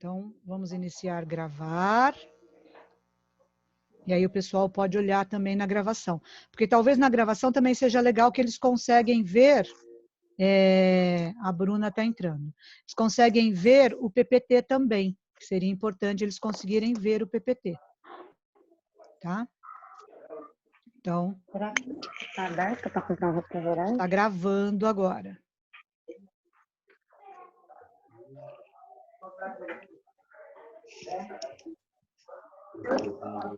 Então, vamos iniciar gravar. E aí o pessoal pode olhar também na gravação. Porque talvez na gravação também seja legal que eles conseguem ver... a Bruna está entrando. Eles conseguem ver o PPT também. Seria importante eles conseguirem ver o PPT. Tá? Então... Será que está aberto para comprar um refrigerante? Está gravando agora.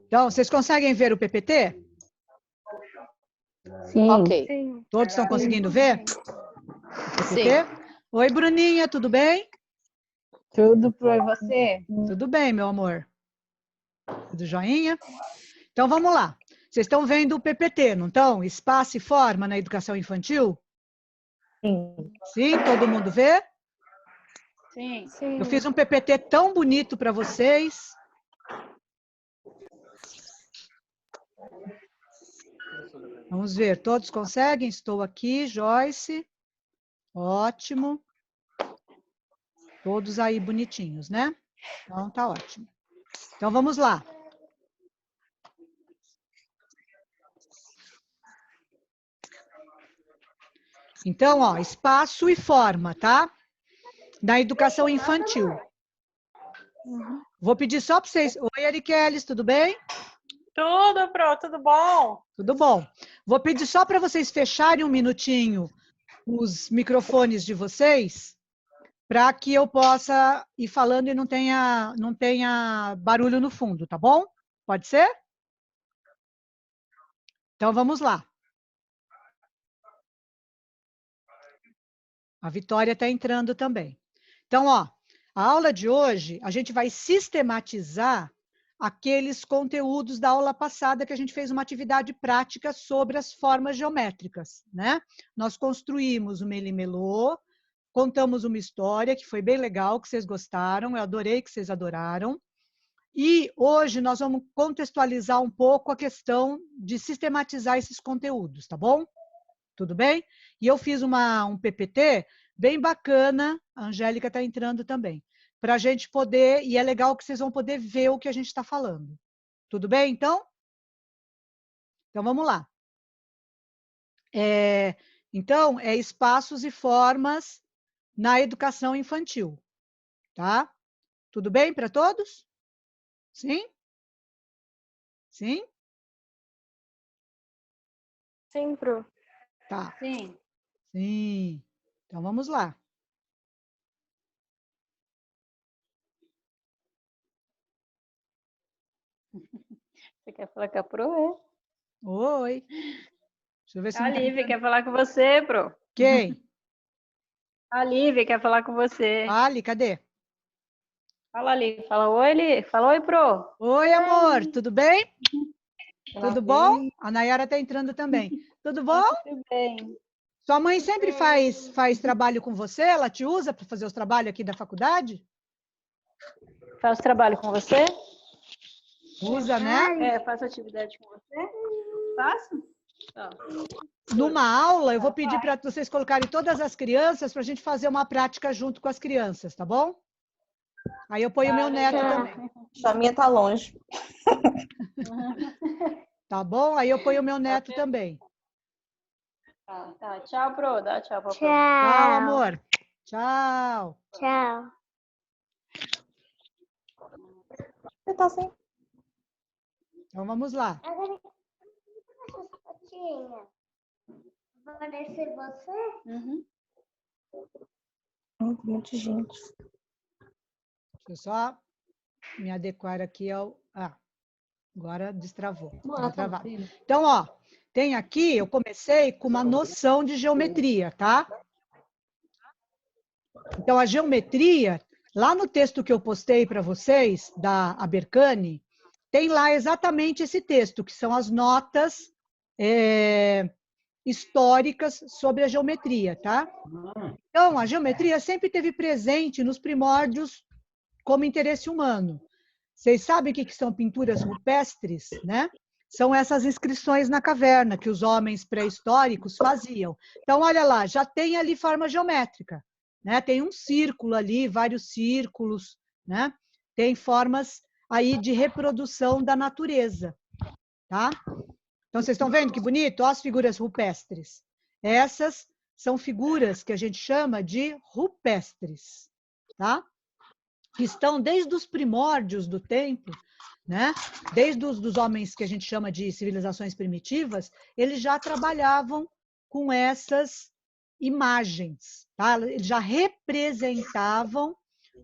Então, vocês conseguem ver o PPT? Sim. Ok. Sim. Todos estão conseguindo ver? Sim. Oi, Bruninha, tudo bem? Tudo por você? Tudo bem, meu amor. Tudo joinha? Então, vamos lá. Vocês estão vendo o PPT, não estão? Espaço e forma na educação infantil? Sim. Sim, todo mundo vê? Sim. Sim. Eu fiz um PPT tão bonito para vocês. Vamos ver, todos conseguem? Estou aqui, Joyce. Ótimo. Todos aí bonitinhos, né? Então, tá ótimo. Então, vamos lá. Então, ó, espaço e forma, tá? Da educação infantil. Vou pedir só para vocês... Oi, Eriqueles, tudo bem? Tudo, Pro, tudo bom? Tudo bom. Vou pedir só para vocês fecharem um minutinho os microfones de vocês, para que eu possa ir falando e não tenha barulho no fundo, tá bom? Pode ser? Então, vamos lá. A Vitória está entrando também. Então, ó, a aula de hoje, a gente vai sistematizar aqueles conteúdos da aula passada que a gente fez uma atividade prática sobre as formas geométricas, né? Nós construímos o melimelô, contamos uma história que foi bem legal, que vocês gostaram, eu adorei que vocês adoraram. E hoje nós vamos contextualizar um pouco a questão de sistematizar esses conteúdos, tá bom? Tudo bem? E eu fiz um PPT bem bacana, a Angélica está entrando também, para a gente poder, e é legal que vocês vão poder ver o que a gente está falando. Tudo bem, então? Então, vamos lá. Então, espaços e formas na educação infantil, tá? Tudo bem para todos? Sim? Sim? Sim, Pro. Tá. Sim. Sim. Então, vamos lá. Você quer falar com a Pro, Oi. Deixa eu ver se A não tá Lívia entrando. quer falar com você, Pro. Quem? A Lívia quer falar com você. Ali, cadê? Fala, Lívia. Fala oi, Lívia. Fala oi, Pro. Oi, amor, tudo bem? Tudo bom? Sim. A Nayara está entrando também. Tudo bom? Tudo bem. Sua mãe sempre faz trabalho com você? Ela te usa para fazer os trabalhos aqui da faculdade? Faço trabalho com você? Usa, né? Faço atividade com você? Faço? Tá. Numa aula, eu vou pedir para vocês colocarem todas as crianças para a gente fazer uma prática junto com as crianças, tá bom? Aí eu ponho o meu neto também. A minha tá longe. Tá bom? Aí eu ponho o meu neto também. Tá. Tchau, Pro. Dá tchau pra Pro. Tchau, amor. Tchau. Tchau. Você tá sem? Então vamos lá. Agora, sapatinha. Vai descer você? Uhum. Muita gente. Deixa eu só me adequar aqui ao... Agora destravou. Tá travado. Então, ó, tem aqui, eu comecei com uma noção de geometria, tá? Então, a geometria, lá no texto que eu postei para vocês, da Abercani, tem lá exatamente esse texto, que são as notas históricas sobre a geometria, tá? Então, a geometria sempre esteve presente nos primórdios como interesse humano. Vocês sabem o que são pinturas rupestres, né? São essas inscrições na caverna que os homens pré-históricos faziam. Então, olha lá, já tem ali forma geométrica, né? Tem um círculo ali, vários círculos, né? Tem formas aí de reprodução da natureza, tá? Então, vocês estão vendo que bonito? Olha as figuras rupestres. Essas são figuras que a gente chama de rupestres, tá? Que estão desde os primórdios do tempo, né? Desde os homens que a gente chama de civilizações primitivas, eles já trabalhavam com essas imagens, tá? Eles já representavam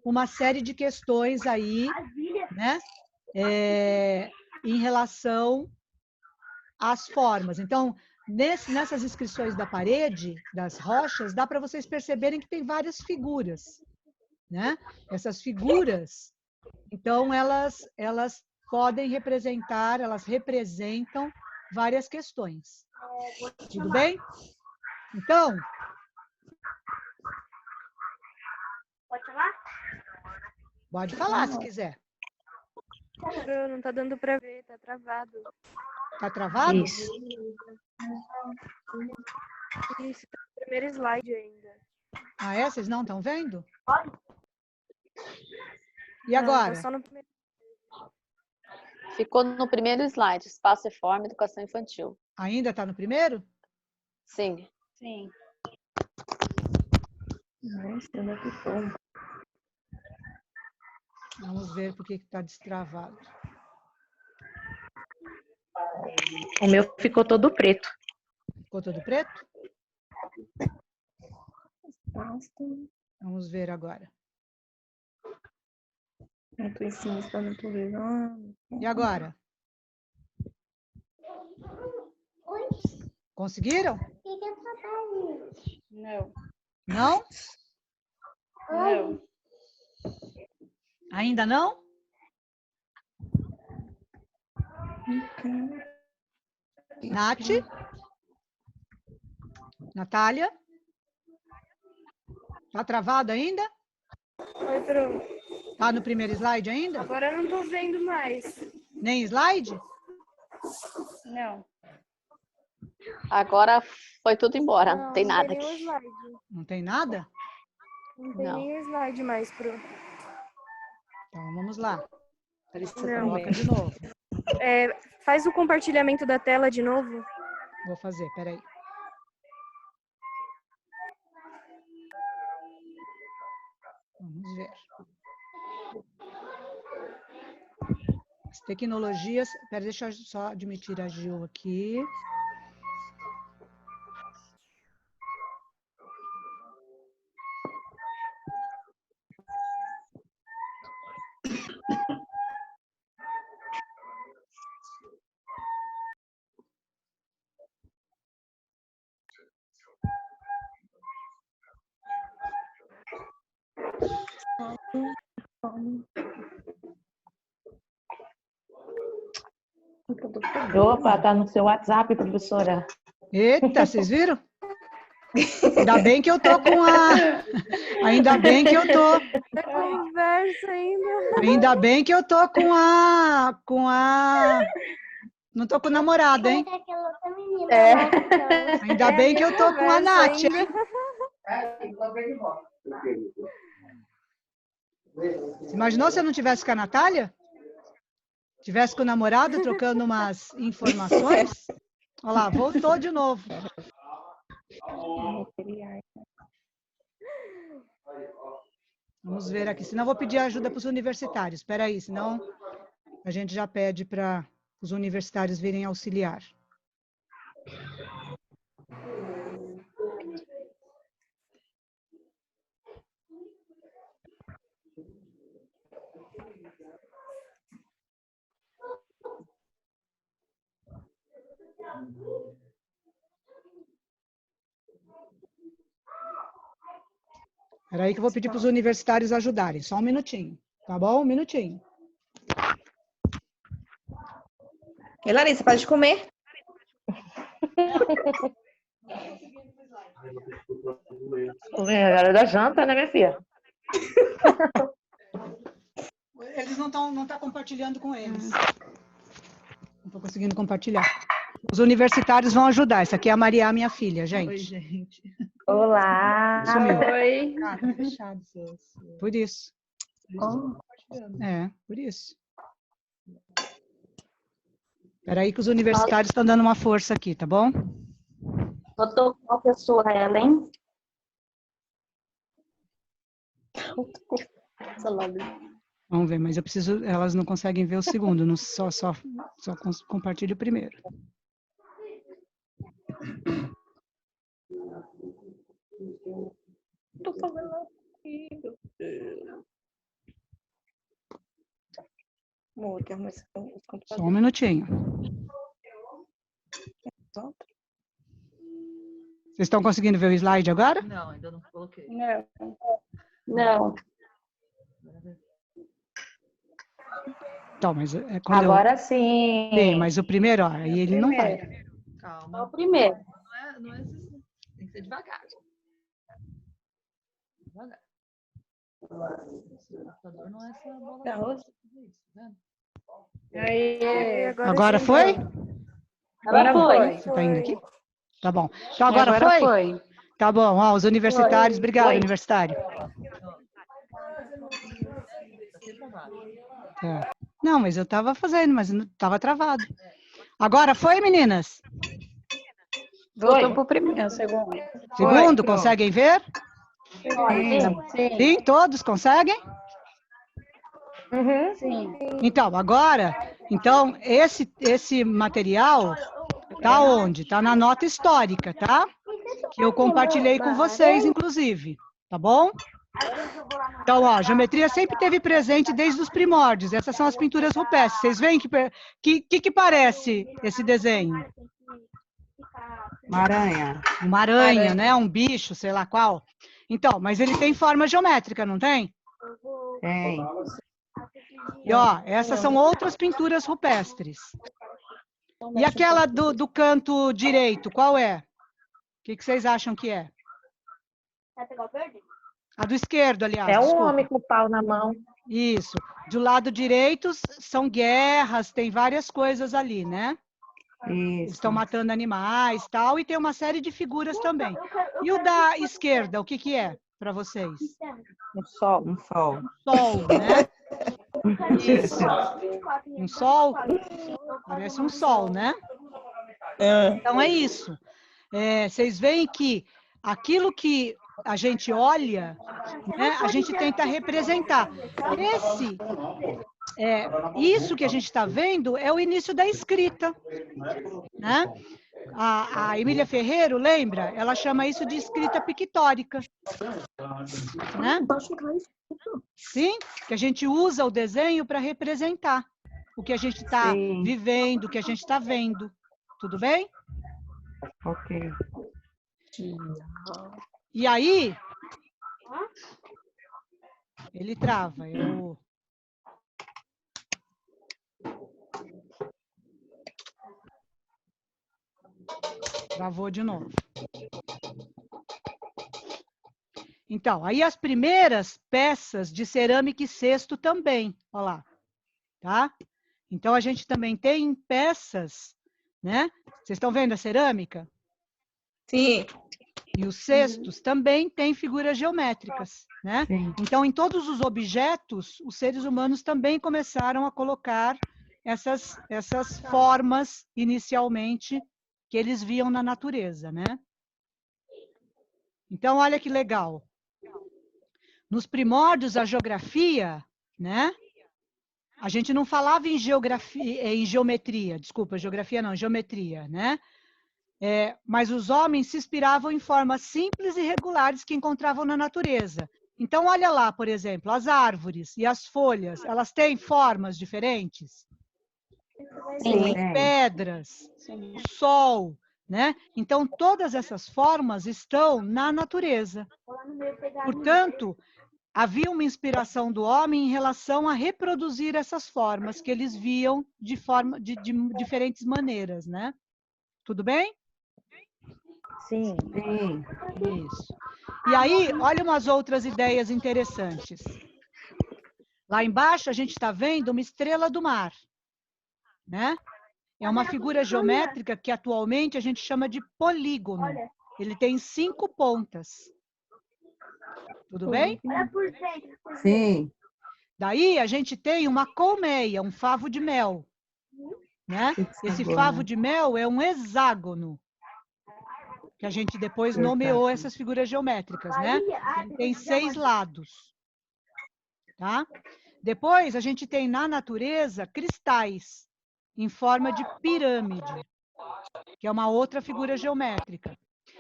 uma série de questões aí, né? Em relação às formas. Então, nessas inscrições da parede, das rochas, dá para vocês perceberem que tem várias figuras, né? Essas figuras, então, elas podem representar, elas representam várias questões. Tudo bem? Então... Pode falar? Pode falar, se quiser. Não tá dando pra ver, tá travado. Tá travado? Isso. Isso, tá no primeiro slide ainda. Ah, é? Vocês não estão vendo? E Não, agora? tá só no primeiro. Ficou no primeiro slide, espaço e forma, educação infantil. Ainda está no primeiro? Sim. Sim. Nossa, onde é que foi? Vamos ver por que está destravado. O meu ficou todo preto. Ficou todo preto? Basta. Vamos ver agora. Eu tô em cima, está na televisão. E agora? Conseguiram? Não. Não? Não. Ainda não? Nath? Natália? Tá travado ainda? Oi, Bruno. Tá no primeiro slide ainda? Agora eu não tô vendo mais. Nem slide? Não. Agora foi tudo embora, não tem nada nenhum aqui. slide. Não tem nada? Não tem Não. nenhum slide mais, Pro. Então vamos lá. Não. Coloca de novo. Faz o compartilhamento da tela de novo. Vou fazer, peraí. Vamos ver. As tecnologias... Pera, deixa eu só admitir a Gil aqui. Opa, tá no seu WhatsApp, professora. Eita, vocês viram? Ainda bem que eu tô com a... Ainda bem que eu tô... Conversa ainda. Ainda bem que eu tô com a... Não tô com o namorado, hein? Ainda bem que eu tô com a Nath, hein? Você imaginou se eu não tivesse com a Natália? Tivesse com o namorado, trocando umas informações? Olha lá, voltou de novo. Vamos ver aqui, senão eu vou pedir ajuda para os universitários. Espera aí, senão a gente já pede para os universitários virem auxiliar. Espera aí que eu vou pedir para os universitários ajudarem. Só um minutinho, tá bom? Um minutinho. E Larissa, pode comer? É a hora da janta, né, minha filha? Eles não estão compartilhando com eles. Não estou conseguindo compartilhar. Os universitários vão ajudar. Essa aqui é a Maria, minha filha, gente. Oi, gente. Olá! Sumiu. Oi. Cara, tá fechado. Por isso. Oh. É, por isso. Espera aí que os universitários estão dando uma força aqui, tá bom? Botou qual pessoa ela, hein? Vamos ver, mas eu preciso. Elas não conseguem ver o segundo, não, só compartilhe o primeiro. Tô fazendo aqui, meu Deus. Amor, quer arrumar esse computador? Só um minutinho. Vocês estão conseguindo ver o slide agora? Não, ainda não coloquei. Não. Então, mas é quando Agora sim. Sim, mas o primeiro, ó, aí ele não vai. É o Calma. primeiro. Não é assim. Tem que ser devagar. Devagar. O computador não é essa bola. Tá rosto? Vendo? Aí, Agora foi? Agora foi. Você tá indo aqui? Tá bom. Então agora foi? Tá bom, ó, os universitários, obrigado, Foi. universitário. Tá travado. É. Não, mas eu tava fazendo, mas não tava travado. Agora foi, meninas? Voltou pro primeiro, segundo. Segundo, conseguem ver? Sim. Sim, todos conseguem? Sim. Então, agora, esse material tá onde? Tá na nota histórica, tá? Que eu compartilhei com vocês, inclusive, tá bom? Então, ó, geometria sempre teve presente desde os primórdios. Essas são as pinturas rupestres. Vocês veem que parece esse desenho? uma aranha. Uma aranha, né? Um bicho, sei lá qual. Então, mas ele tem forma geométrica, não tem? Tem. E, ó, essas são outras pinturas rupestres. E aquela do canto direito, qual é? O que vocês acham que é? A do esquerdo, aliás. É um desculpa. homem com o pau na mão. Isso. Do lado direito são guerras, tem várias coisas ali, né? Eles estão matando animais, tal, e tem uma série de figuras também. E o da esquerda, o que é para vocês? Um sol. Um sol. Sol, né? Isso. Um sol? Parece um sol, né? Então é isso. Vocês veem que aquilo que a gente olha, né, a gente tenta representar. Isso que a gente está vendo é o início da escrita, né? A Emília Ferreiro, lembra? Ela chama isso de escrita pictórica, né? Sim, que a gente usa o desenho para representar o que a gente está vivendo, o que a gente está vendo. Tudo bem? Ok. E aí, ele trava. Travou de novo. Então, aí as primeiras peças de cerâmica e cesto também, olha lá, tá? Então, a gente também tem peças, né? Vocês estão vendo a cerâmica? Sim. E os cestos também têm figuras geométricas, né? Sim. Então, em todos os objetos, os seres humanos também começaram a colocar essas formas, inicialmente, que eles viam na natureza, né? Então, olha que legal. Nos primórdios, a geografia, né? A gente não falava em geometria, desculpa, geografia não, geometria, né? Mas os homens se inspiravam em formas simples e regulares que encontravam na natureza. Então, olha lá, por exemplo, as árvores e as folhas, elas têm formas diferentes? Sim. Pedras, o sol, né? Então, todas essas formas estão na natureza. Portanto, havia uma inspiração do homem em relação a reproduzir essas formas que eles viam de diferentes maneiras, né? Tudo bem? Sim. Isso. E aí, olha umas outras ideias interessantes. Lá embaixo, a gente está vendo uma estrela do mar, né? É uma figura geométrica que atualmente a gente chama de polígono. Ele tem 5 pontas. Tudo bem? Sim. Daí a gente tem uma colmeia, um favo de mel, né? Esse favo de mel é um hexágono, que a gente depois nomeou essas figuras geométricas, né? Ele tem 6 lados, tá? Depois a gente tem na natureza cristais em forma de pirâmide, que é uma outra figura geométrica.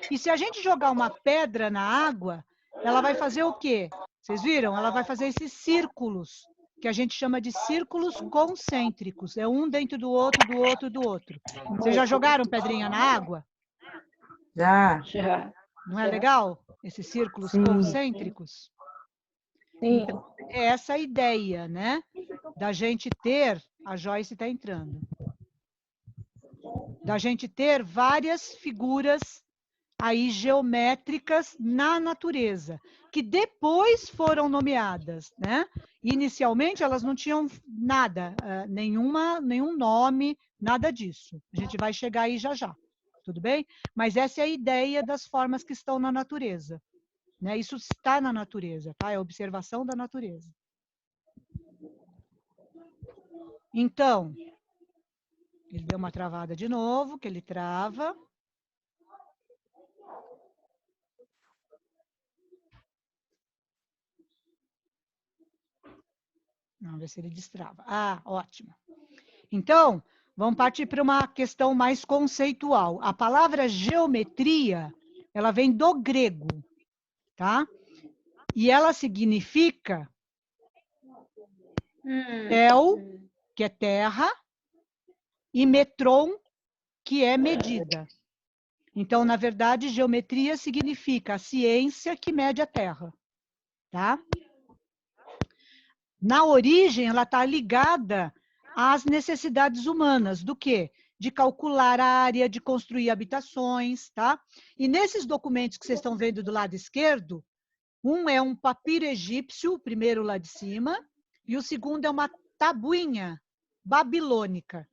E se a gente jogar uma pedra na água, ela vai fazer o quê? Vocês viram? Ela vai fazer esses círculos, que a gente chama de círculos concêntricos. É um dentro do outro, do outro, do outro. Vocês já jogaram pedrinha na água? Já. Não é legal? Esses círculos concêntricos? Sim. Então, é essa a ideia, né? Da gente ter... A Joyce está entrando. Da gente ter várias figuras aí geométricas na natureza, que depois foram nomeadas, né? Inicialmente elas não tinham nada, nenhum nome, nada disso. A gente vai chegar aí já já, tudo bem? Mas essa é a ideia das formas que estão na natureza, né? Isso está na natureza, tá? É a observação da natureza. Então, ele deu uma travada de novo, que ele trava. Vamos ver se ele destrava. Ah, ótimo. Então, vamos partir para uma questão mais conceitual. A palavra geometria, ela vem do grego, tá? E ela significa tel, que é terra, e metron, que é medida. Então, na verdade, geometria significa a ciência que mede a terra, tá? Na origem, ela está ligada às necessidades humanas, do quê? De calcular a área, de construir habitações, tá? E nesses documentos que vocês estão vendo do lado esquerdo, um é um papiro egípcio, o primeiro lá de cima, e o segundo é uma tabuinha babilônica.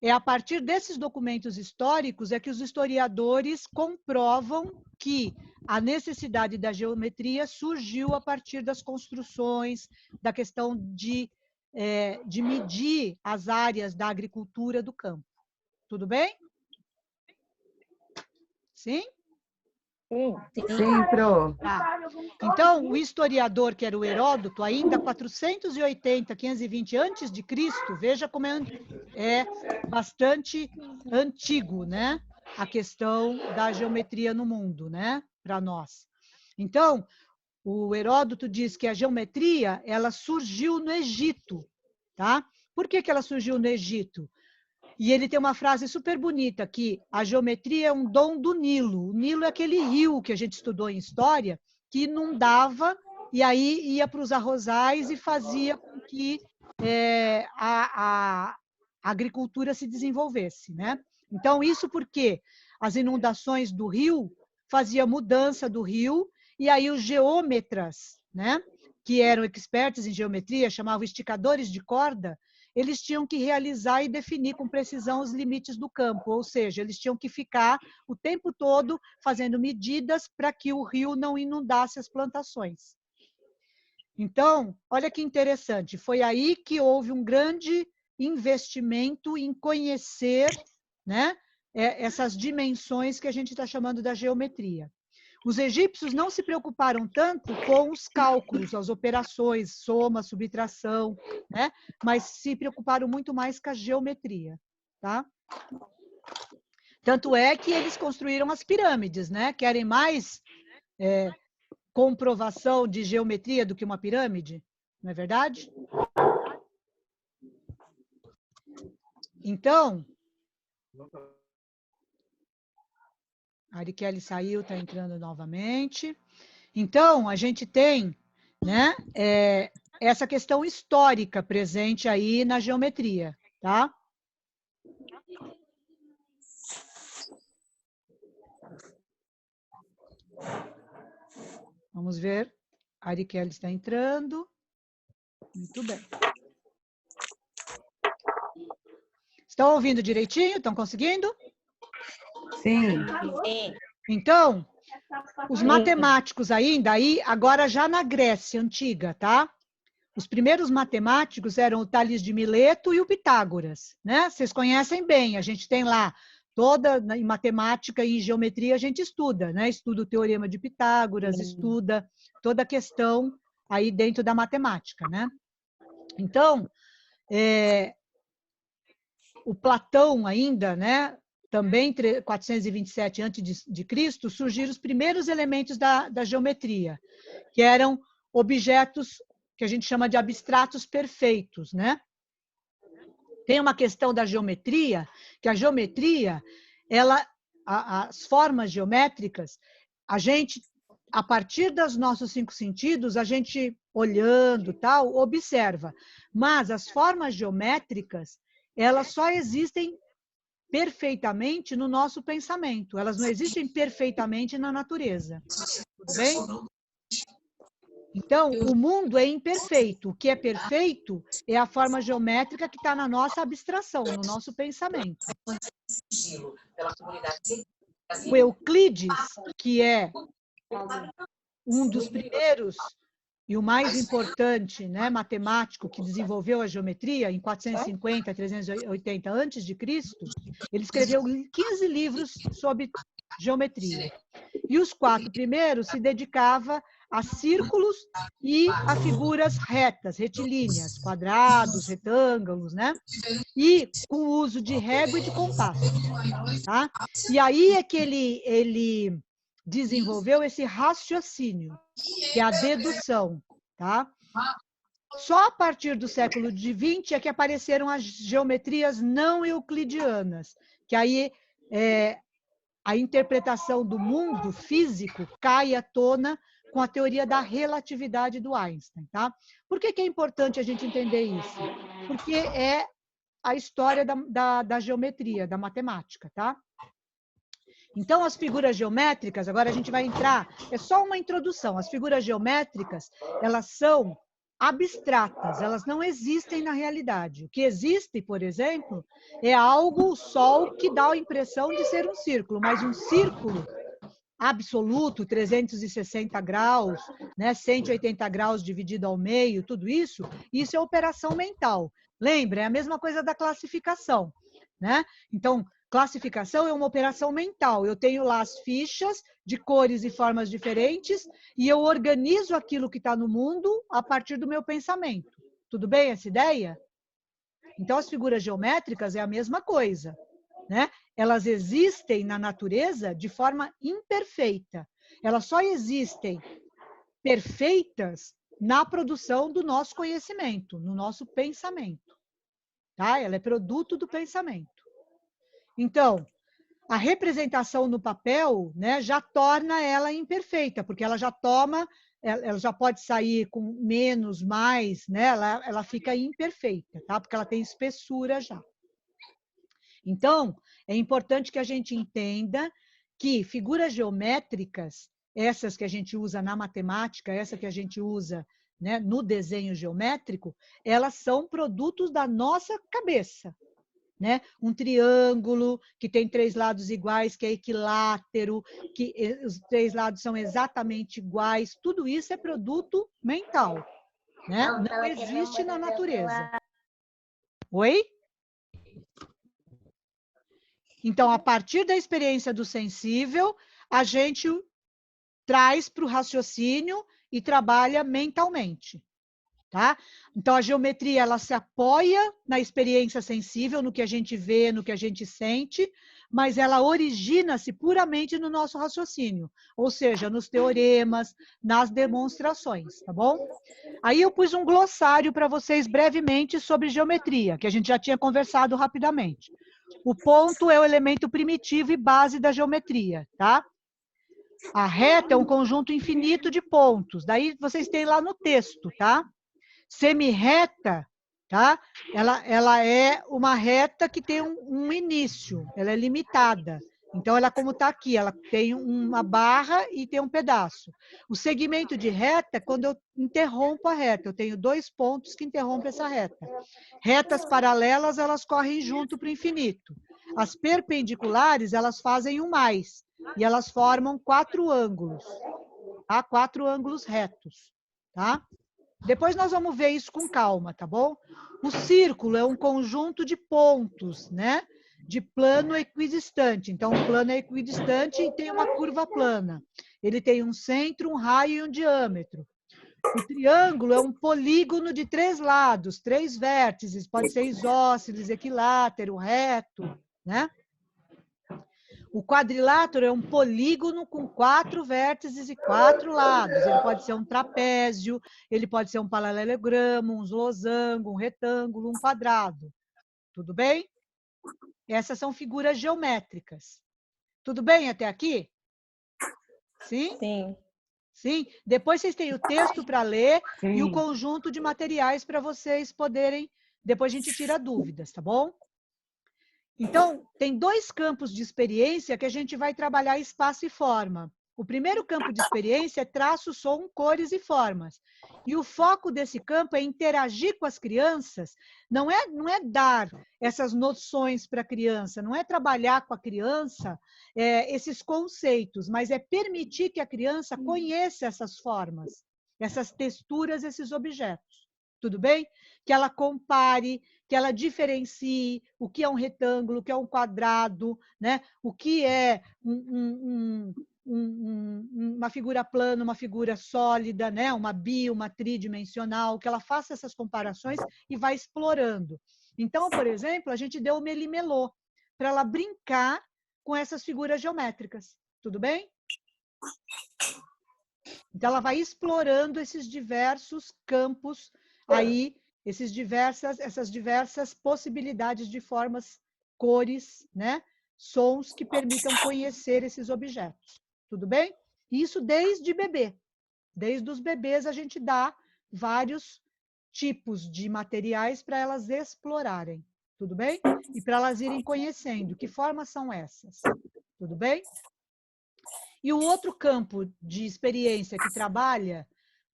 É a partir desses documentos históricos é que os historiadores comprovam que a necessidade da geometria surgiu a partir das construções, da questão de medir as áreas da agricultura do campo. Tudo bem? Sim? Sim, Pro. Tá. Então, o historiador, que era o Heródoto, ainda 480, 520 antes de Cristo, veja como é bastante antigo, né? A questão da geometria no mundo, né? Para nós. Então, o Heródoto diz que a geometria, ela surgiu no Egito, tá? Por que ela surgiu no Egito? E ele tem uma frase super bonita que a geometria é um dom do Nilo. O Nilo é aquele rio que a gente estudou em história, que inundava e aí ia para os arrozais e fazia com que a agricultura se desenvolvesse, né? Então, isso porque as inundações do rio faziam mudança do rio, e aí os geômetras, né, que eram expertos em geometria, chamavam esticadores de corda, eles tinham que realizar e definir com precisão os limites do campo, ou seja, eles tinham que ficar o tempo todo fazendo medidas para que o rio não inundasse as plantações. Então, olha que interessante, foi aí que houve um grande investimento em conhecer, né, essas dimensões que a gente está chamando da geometria. Os egípcios não se preocuparam tanto com os cálculos, as operações, soma, subtração, né? Mas se preocuparam muito mais com a geometria, tá? Tanto é que eles construíram as pirâmides, né? Querem mais comprovação de geometria do que uma pirâmide, não é verdade? Então, a Arikelly saiu, está entrando novamente. Então, a gente tem, né, essa questão histórica presente aí na geometria, tá? Vamos ver. A Arikelly está entrando. Muito bem. Estão ouvindo direitinho? Estão conseguindo? Sim. Então, os matemáticos ainda, aí, agora já na Grécia Antiga, tá? Os primeiros matemáticos eram o Tales de Mileto e o Pitágoras, né? Vocês conhecem bem, a gente tem lá em matemática e geometria a gente estuda, né? Estuda o teorema de Pitágoras, estuda toda a questão aí dentro da matemática, né? Então, o Platão ainda, né? Também 427 a.C., surgiram os primeiros elementos da geometria, que eram objetos que a gente chama de abstratos perfeitos, né? Tem uma questão da geometria, que a geometria, as formas geométricas, a partir dos nossos 5 sentidos, a gente olhando, tal, observa. Mas as formas geométricas, elas só existem perfeitamente no nosso pensamento. Elas não existem perfeitamente na natureza. Tudo bem? Então, o mundo é imperfeito. O que é perfeito é a forma geométrica que está na nossa abstração, no nosso pensamento. O Euclides, que é um dos primeiros e o mais importante, né, matemático que desenvolveu a geometria, em 450 a 380 a.C., ele escreveu 15 livros sobre geometria. E os 4 primeiros se dedicavam a círculos e a figuras retas, retilíneas, quadrados, retângulos, né? E com o uso de régua e de compasso. Tá? E aí é que ele desenvolveu esse raciocínio, que é a dedução. Tá? Só a partir do século XX é que apareceram as geometrias não euclidianas, que aí a interpretação do mundo físico cai à tona com a teoria da relatividade do Einstein. Tá? Por que é importante a gente entender isso? Porque é a história da geometria, da matemática. Tá? Então, as figuras geométricas, agora a gente vai entrar, é só uma introdução. As figuras geométricas, elas são abstratas, elas não existem na realidade. O que existe, por exemplo, é algo, o Sol, que dá a impressão de ser um círculo, mas um círculo absoluto, 360 graus, né, 180 graus dividido ao meio, tudo isso é operação mental. Lembra, é a mesma coisa da classificação, né? Então, classificação é uma operação mental. Eu tenho lá as fichas de cores e formas diferentes e eu organizo aquilo que está no mundo a partir do meu pensamento. Tudo bem essa ideia? Então, as figuras geométricas é a mesma coisa, né? Elas existem na natureza de forma imperfeita. Elas só existem perfeitas na produção do nosso conhecimento, no nosso pensamento. Tá? Ela é produto do pensamento. Então, a representação no papel, né, já torna ela imperfeita, porque ela já pode sair com menos, mais, né, ela fica imperfeita, tá? Porque ela tem espessura já. Então, é importante que a gente entenda que figuras geométricas, essas que a gente usa na matemática, essa que a gente usa, né, no desenho geométrico, elas são produtos da nossa cabeça. Né? Um triângulo que tem 3 lados iguais, que é equilátero, que os 3 lados são exatamente iguais, tudo isso é produto mental, né? Não existe na natureza. Oi? Então, a partir da experiência do sensível, a gente traz para o raciocínio e trabalha mentalmente. Tá? Então, a geometria ela se apoia na experiência sensível, no que a gente vê, no que a gente sente, mas ela origina-se puramente no nosso raciocínio, ou seja, nos teoremas, nas demonstrações, tá bom? Aí eu pus um glossário para vocês brevemente sobre geometria, que a gente já tinha conversado rapidamente. O ponto é o elemento primitivo e base da geometria, tá? A reta é um conjunto infinito de pontos, daí vocês têm lá no texto, tá? Semirreta, tá? Ela é uma reta que tem um início, ela é limitada. Então, ela como está aqui, ela tem uma barra e tem um pedaço. O segmento de reta é quando eu interrompo a reta, eu tenho 2 pontos que interrompem essa reta. Retas paralelas, elas correm junto para o infinito. As perpendiculares, elas fazem um mais, e elas formam 4 ângulos, tá? 4 ângulos retos, tá? Depois nós vamos ver isso com calma, tá bom? O círculo é um conjunto de pontos, né? De plano equidistante. Então, o plano é equidistante e tem uma curva plana. Ele tem um centro, um raio e um diâmetro. O triângulo é um polígono de 3 lados, 3 vértices, pode ser isósceles, equilátero, reto, né? O quadrilátero é um polígono com 4 vértices e 4 lados. Ele pode ser um trapézio, ele pode ser um paralelogramo, um losango, um retângulo, um quadrado. Tudo bem? Essas são figuras geométricas. Tudo bem até aqui? Sim? Sim. Sim? Depois vocês têm o texto para ler e o Sim. conjunto de materiais para vocês poderem... Depois a gente tira dúvidas, tá bom? Então, tem 2 campos de experiência que a gente vai trabalhar espaço e forma. O primeiro campo de experiência é traço, som, cores e formas. E o foco desse campo é interagir com as crianças, não é dar essas noções para a criança, não é trabalhar com a criança esses conceitos, mas é permitir que a criança conheça essas formas, essas texturas, esses objetos. Tudo bem? Que ela compare, que ela diferencie o que é um retângulo, o que é um quadrado, né? O que é uma figura plana, uma figura sólida, né? Uma uma tridimensional, que ela faça essas comparações e vai explorando. Então, por exemplo, a gente deu o melimelô para ela brincar com essas figuras geométricas. Tudo bem? Então, ela vai explorando esses diversos campos aí, essas diversas possibilidades de formas, cores, né? Sons que permitam conhecer esses objetos. Tudo bem? Isso desde bebê. Desde os bebês a gente dá vários tipos de materiais para elas explorarem. Tudo bem? E para elas irem conhecendo que formas são essas. Tudo bem? E o outro campo de experiência que trabalha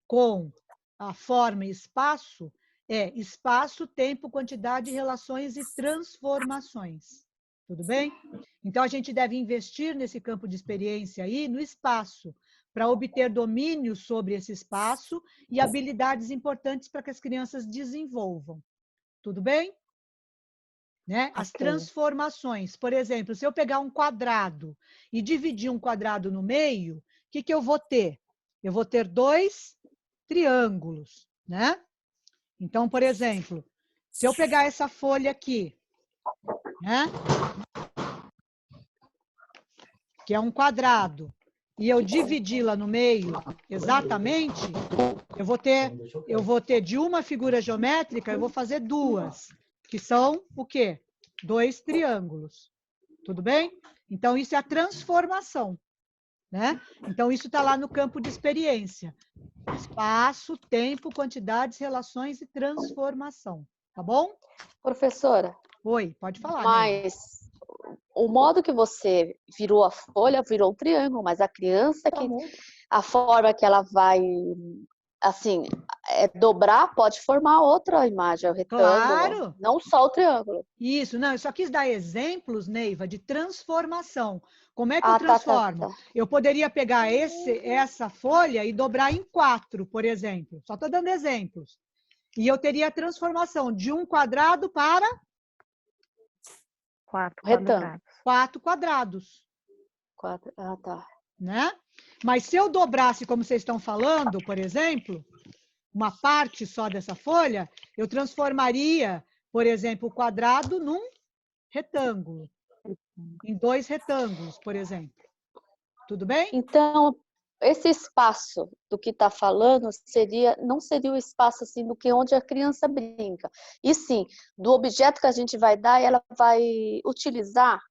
com a forma e espaço é espaço, tempo, quantidade, relações e transformações. Tudo bem? Então, a gente deve investir nesse campo de experiência aí, no espaço, para obter domínio sobre esse espaço e habilidades importantes para que as crianças desenvolvam. Tudo bem? Né? As transformações. Por exemplo, se eu pegar um quadrado e dividir um quadrado no meio, o que eu vou ter? Eu vou ter 2 triângulos, né? Então, por exemplo, se eu pegar essa folha aqui, né? Que é um quadrado, e eu dividi-la no meio exatamente, eu vou ter de uma figura geométrica, eu vou fazer 2, que são o quê? 2 triângulos. Tudo bem? Então, isso é a transformação, né? Então, isso está lá no campo de experiência. Espaço, tempo, quantidades, relações e transformação. Tá bom? Professora, Oi, pode falar, Ney. mas o modo que você virou a folha virou um triângulo, mas a criança que a forma que ela vai assim, dobrar pode formar outra imagem, o retângulo, Claro! não só o triângulo. Isso, não, eu só quis dar exemplos, Neiva, de transformação. Como é que eu transformo? Tá. Eu poderia pegar essa folha e dobrar em 4, por exemplo. Só estou dando exemplos. E eu teria a transformação de um quadrado para 4 Retângulo. 4 quadrados. 4. Ah, tá. Né? Mas se eu dobrasse, como vocês estão falando, por exemplo, uma parte só dessa folha, eu transformaria, por exemplo, o quadrado num retângulo. Em 2 retângulos, por exemplo. Tudo bem? Então, esse espaço do que está falando não seria o espaço assim do que onde a criança brinca. E sim, do objeto que a gente vai dar, ela vai utilizar,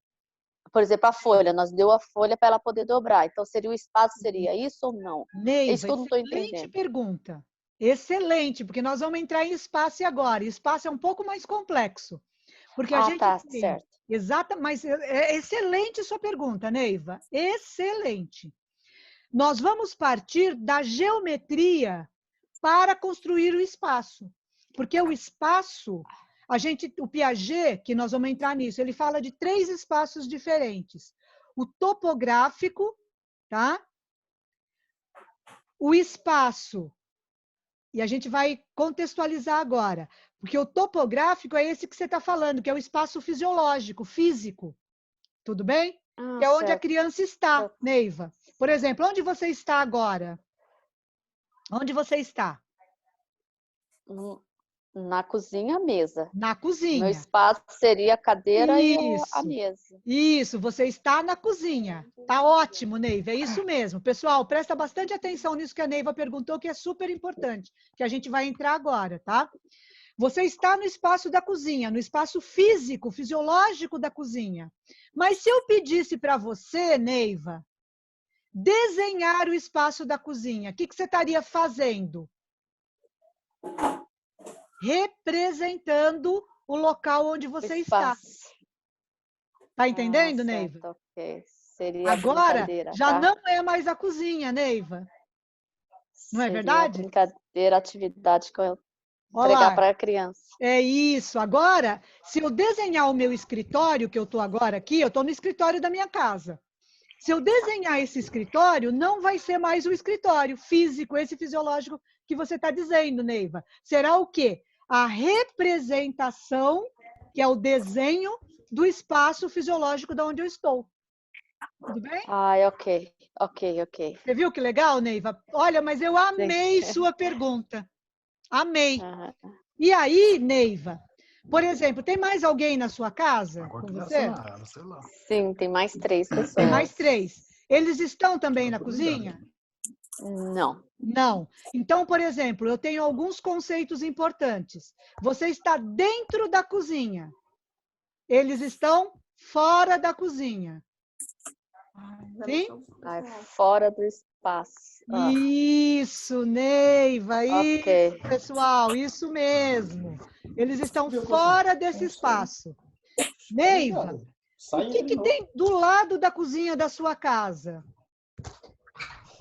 por exemplo, a folha. Nós deu a folha para ela poder dobrar. Então, seria o espaço, seria isso ou não? Neiva, Isso que eu não estou excelente entendendo. pergunta. Excelente, porque nós vamos entrar em espaço agora. E espaço é um pouco mais complexo. Porque a gente tá, tem... certo. Exata, mas é excelente sua pergunta, Neiva. Excelente. Nós vamos partir da geometria para construir o espaço. Porque o espaço, o Piaget, que nós vamos entrar nisso, ele fala de 3 espaços diferentes. O topográfico, tá? O espaço E a gente vai contextualizar agora. Porque o topográfico é esse que você está falando, que é o espaço fisiológico, físico. Tudo bem? Ah, Que é onde a certo. criança está, Neiva. Por exemplo, onde você está agora? Onde você está? Na cozinha, a mesa. Na Meu cozinha. espaço seria a cadeira e a Isso. mesa. Isso, você está na cozinha. Tá ótimo, Neiva, é isso mesmo. Pessoal, presta bastante atenção nisso que a Neiva perguntou, que é super importante, que a gente vai entrar agora, tá? Você está no espaço da cozinha, no espaço físico, fisiológico da cozinha. Mas se eu pedisse para você, Neiva, desenhar o espaço da cozinha, o que você estaria fazendo? Representando o local onde você está. Tá entendendo, certo, Neiva? ok. Seria a Agora, brincadeira, já tá? não é mais a cozinha, Neiva. Não é Seria verdade? a brincadeira, a atividade que eu Olha entregar lá, para a criança. é isso. Agora, se eu desenhar o meu escritório, que eu estou agora aqui, eu estou no escritório da minha casa. Se eu desenhar esse escritório, não vai ser mais o escritório físico, esse fisiológico que você está dizendo, Neiva. Será o quê? A representação, que é o desenho do espaço fisiológico de onde eu estou. Tudo bem? Ai, ok. Você viu que legal, Neiva? Olha, mas eu amei sua pergunta. Amei. Aham. E aí, Neiva, por exemplo, tem mais alguém na sua casa com você? Sim, tem mais 3 pessoas. Tem mais 3. Eles estão também na cozinha? Não. Não. Então, por exemplo, eu tenho alguns conceitos importantes. Você está dentro da cozinha. Eles estão fora da cozinha. Sim? Ai, fora do espaço. Ah, Isso, Neiva, ok. isso, pessoal, isso mesmo. Eles estão fora desse espaço. Neiva, o que tem do lado da cozinha da sua casa?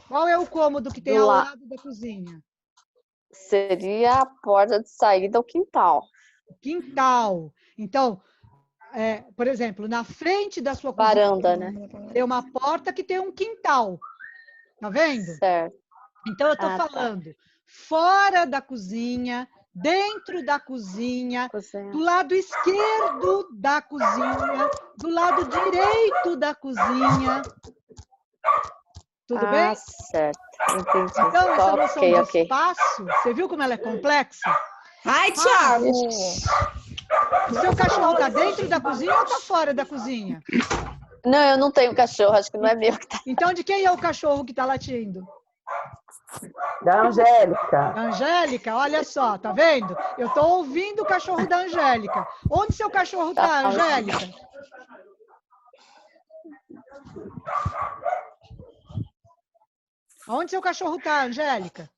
Qual é o cômodo que tem Do ao la- lado da cozinha? Seria a porta de saída ao quintal. Quintal. Então, por exemplo, na frente da sua cozinha Varanda, né? tem uma porta que tem um quintal. Tá vendo? Certo. Então, eu estou Ah, tá. falando fora da cozinha, dentro da cozinha, Cozinha. do lado esquerdo da cozinha, do lado direito da cozinha. Tudo bem? Certo. Entendi. Então, essa noção de Ok. espaço, você viu como ela é complexa? Ai, Thiago! O seu cachorro está dentro da cozinha ou está fora da cozinha? Não, eu não tenho cachorro, acho que não é meu que tá. Então, de quem é o cachorro que está latindo? Da Angélica. Da Angélica? Olha só, tá vendo? Eu estou ouvindo o cachorro da Angélica. Onde seu cachorro está, Angélica? Onde seu cachorro está, Angélica?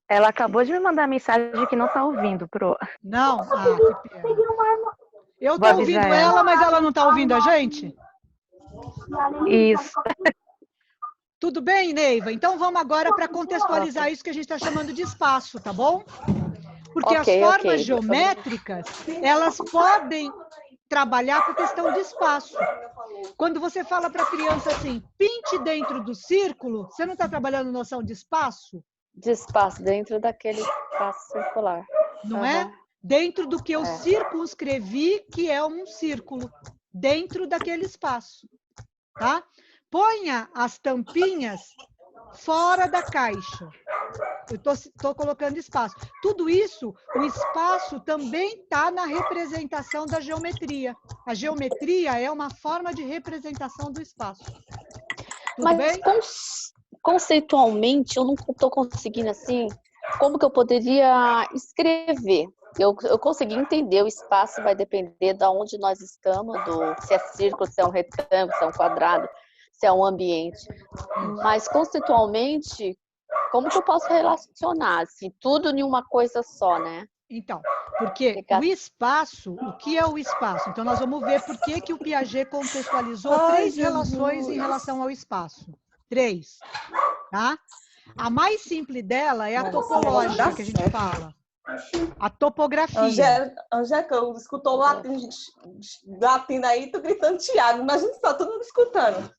Ela acabou de me mandar mensagem de que não tá ouvindo, Pro. Não? Ah, que pena. Eu Vou estou ouvindo avisar ela. ela, mas ela não está ouvindo a gente? Isso. Tudo bem, Neiva? Então vamos agora para contextualizar isso que a gente está chamando de espaço, tá bom? Porque as formas geométricas, elas podem trabalhar com a questão de espaço. Quando você fala para a criança assim, pinte dentro do círculo, você não está trabalhando noção de espaço? De espaço, dentro daquele espaço circular. Não é? Dentro do que eu circunscrevi, que é um círculo. Dentro daquele espaço. Tá? Ponha as tampinhas fora da caixa. Eu estou colocando espaço. Tudo isso, o espaço também está na representação da geometria. A geometria é uma forma de representação do espaço. Tudo bem? Conceitualmente, eu não estou conseguindo assim, como que eu poderia escrever? Eu consegui entender, o espaço vai depender de onde nós estamos, se é círculo, se é um retângulo, se é um quadrado, se é um ambiente. Mas conceitualmente, como que eu posso relacionar assim, tudo em uma coisa só, né? Então, porque o espaço, o que é o espaço? Então, nós vamos ver por que o Piaget contextualizou 3 relações em relação ao espaço. 3, tá? A mais simples dela é a topológica, que a gente fala. A topografia. Angélica, eu escutou latindo aí, tô gritando Thiago. Imagina só, todo mundo escutando.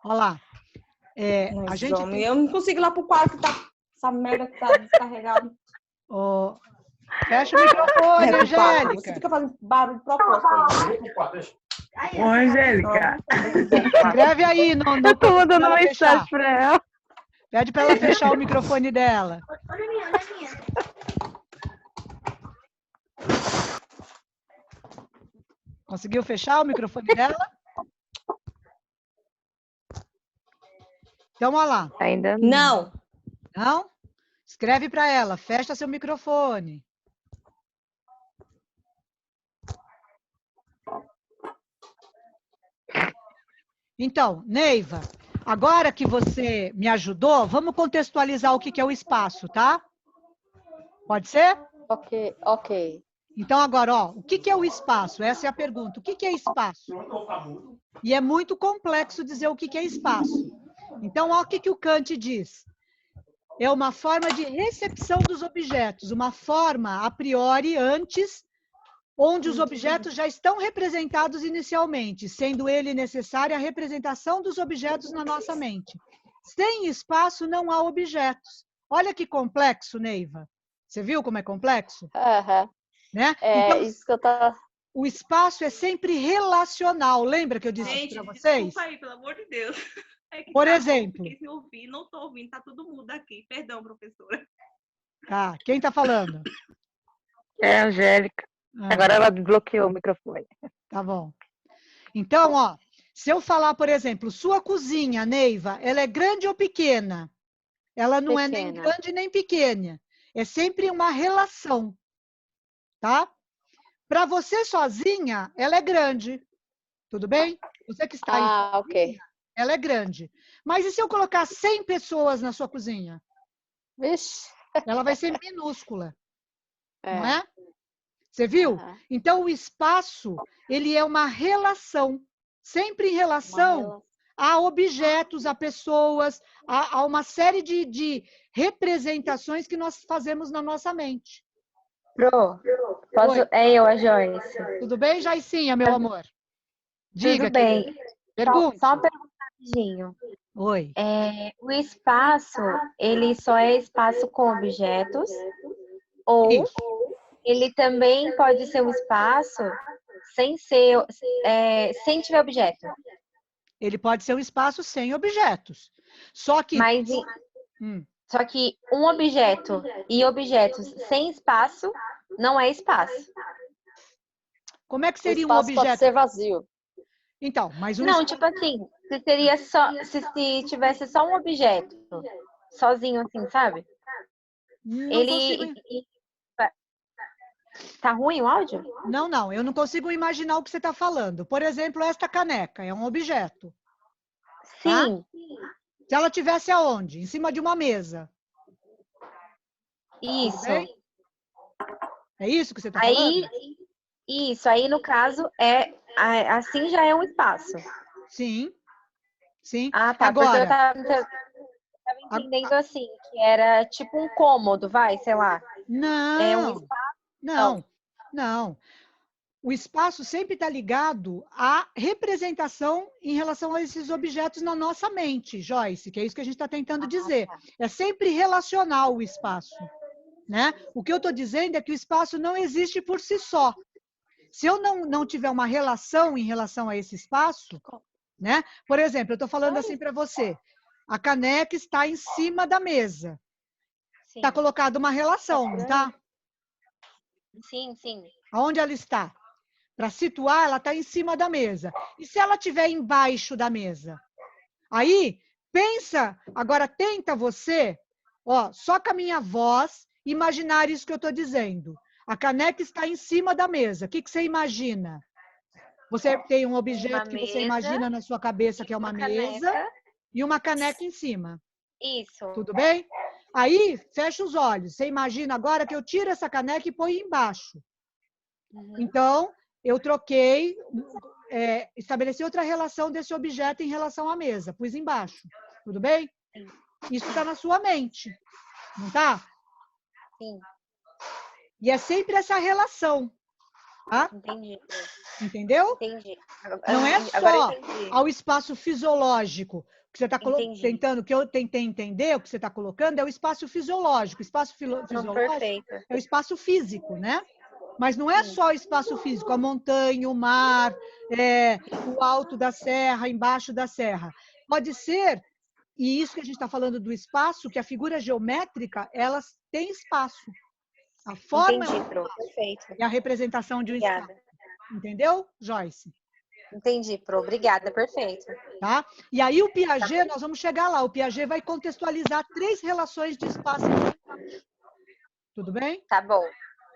Olha lá. a gente tem... Eu não consigo ir lá pro quarto que tá essa merda que tá descarregada. Ó, fecha o microfone, Você Angélica. fica fazendo barulho de propósito aí. Ô, Angélica. Escreve aí no Eu tô pra mandando ela mensagem fechar. pra ela. Pede para ela fechar o microfone dela. Olha a minha, olha a minha. Conseguiu fechar o microfone dela? Então, olha lá. Ainda Não. Não? Escreve para ela, fecha seu microfone. Então, Neiva, agora que você me ajudou, vamos contextualizar o que é o espaço, tá? Pode ser? Ok. Então, agora, ó, o que é o espaço? Essa é a pergunta. O que é espaço? E é muito complexo dizer o que é espaço. Então, olha o que o Kant diz. É uma forma de recepção dos objetos, uma forma a priori antes, onde os objetos já estão representados inicialmente, sendo ele necessária a representação dos objetos na nossa mente. Sem espaço não há objetos. Olha que complexo, Neiva. Você viu como é complexo? Né? Então, Isso que eu tava... o espaço é sempre relacional. Lembra que eu disse isso para vocês? Desculpa aí, pelo amor de Deus. É que Por tá exemplo. bom, porque se eu ouvir, não estou ouvindo, tá todo mundo aqui. Perdão, professora. Tá, quem está falando? é a Angélica. Agora ela bloqueou o microfone. Tá bom. Então, ó, se eu falar, por exemplo, sua cozinha, Neiva, ela é grande ou pequena? Ela não é nem grande nem pequena. É sempre uma relação, tá? Para você sozinha, ela é grande. Tudo bem? Você que está aí sozinha, ok. ela é grande. Mas e se eu colocar 100 pessoas na sua cozinha? Vixe. Ela vai ser minúscula. Não é? Você viu? Então, o espaço, ele é uma relação. Sempre em relação a objetos, a pessoas, a uma série de representações que nós fazemos na nossa mente. Pro, posso... É eu, a Joyce. Tudo bem, Jaicinha, meu amor? Diga. Tudo bem. Pergunte. Só uma pergunta rapidinho. Oi. O espaço, ele só é espaço com objetos? Ou ele também pode ser um espaço sem tiver objeto? Ele pode ser um espaço sem objetos. Só que... Só que um objeto e objetos sem espaço não é espaço. Como é que seria um espaço objeto? Pode ser vazio. Então, mas não, tipo assim, se tivesse só um objeto, sozinho assim, sabe? Tá ruim o áudio? Não, eu não consigo imaginar o que você está falando. Por exemplo, esta caneca é um objeto. Sim. Tá? Se ela tivesse aonde? Em cima de uma mesa. Isso. É isso que você está falando? Isso, aí no caso, assim já é um espaço. Sim. Ah, tá. Agora, porque eu tava entendendo assim, que era tipo um cômodo, sei lá. Não. É um espaço. Não. O espaço sempre está ligado à representação em relação a esses objetos na nossa mente, Joyce, que é isso que a gente está tentando dizer. É sempre relacional o espaço, né? O que eu estou dizendo é que o espaço não existe por si só. Se eu não tiver uma relação em relação a esse espaço, né? Por exemplo, eu estou falando assim para você, a caneca está em cima da mesa. Está colocada uma relação, não está? Sim. Aonde ela está? Para situar, ela está em cima da mesa. E se ela estiver embaixo da mesa? Aí, pensa, agora tenta você, só com a minha voz, imaginar isso que eu estou dizendo. A caneca está em cima da mesa. O que você imagina? Você tem um objeto que você imagina na sua cabeça, que é uma mesa, e uma caneca em cima. Isso. Tudo bem? Aí, fecha os olhos. Você imagina agora que eu tiro essa caneca e ponho embaixo. Então, eu troquei, estabeleci outra relação desse objeto em relação à mesa. Pus embaixo. Tudo bem? Isso está na sua mente. Não está? Sim. E é sempre essa relação. Tá? Entendi. Entendeu? Entendi. Não é só ao espaço fisiológico. que você está Entendi. tentando, que eu tentei entender, o que você está colocando, é o espaço fisiológico. O espaço Não, fisiológico perfeito. é o espaço físico, né? Mas não é só o espaço físico, a montanha, o mar, o alto da serra, embaixo da serra. Pode ser, e isso que a gente está falando do espaço, que a figura geométrica, elas têm espaço. A forma Entendi, Pro. Perfeito. é a representação de um Obrigada. espaço. Entendeu, Joyce? Entendi, Pro. Obrigada, perfeito. Tá? E aí o Piaget, nós vamos chegar lá, o Piaget vai contextualizar 3 relações de espaço. Tudo bem? Tá bom.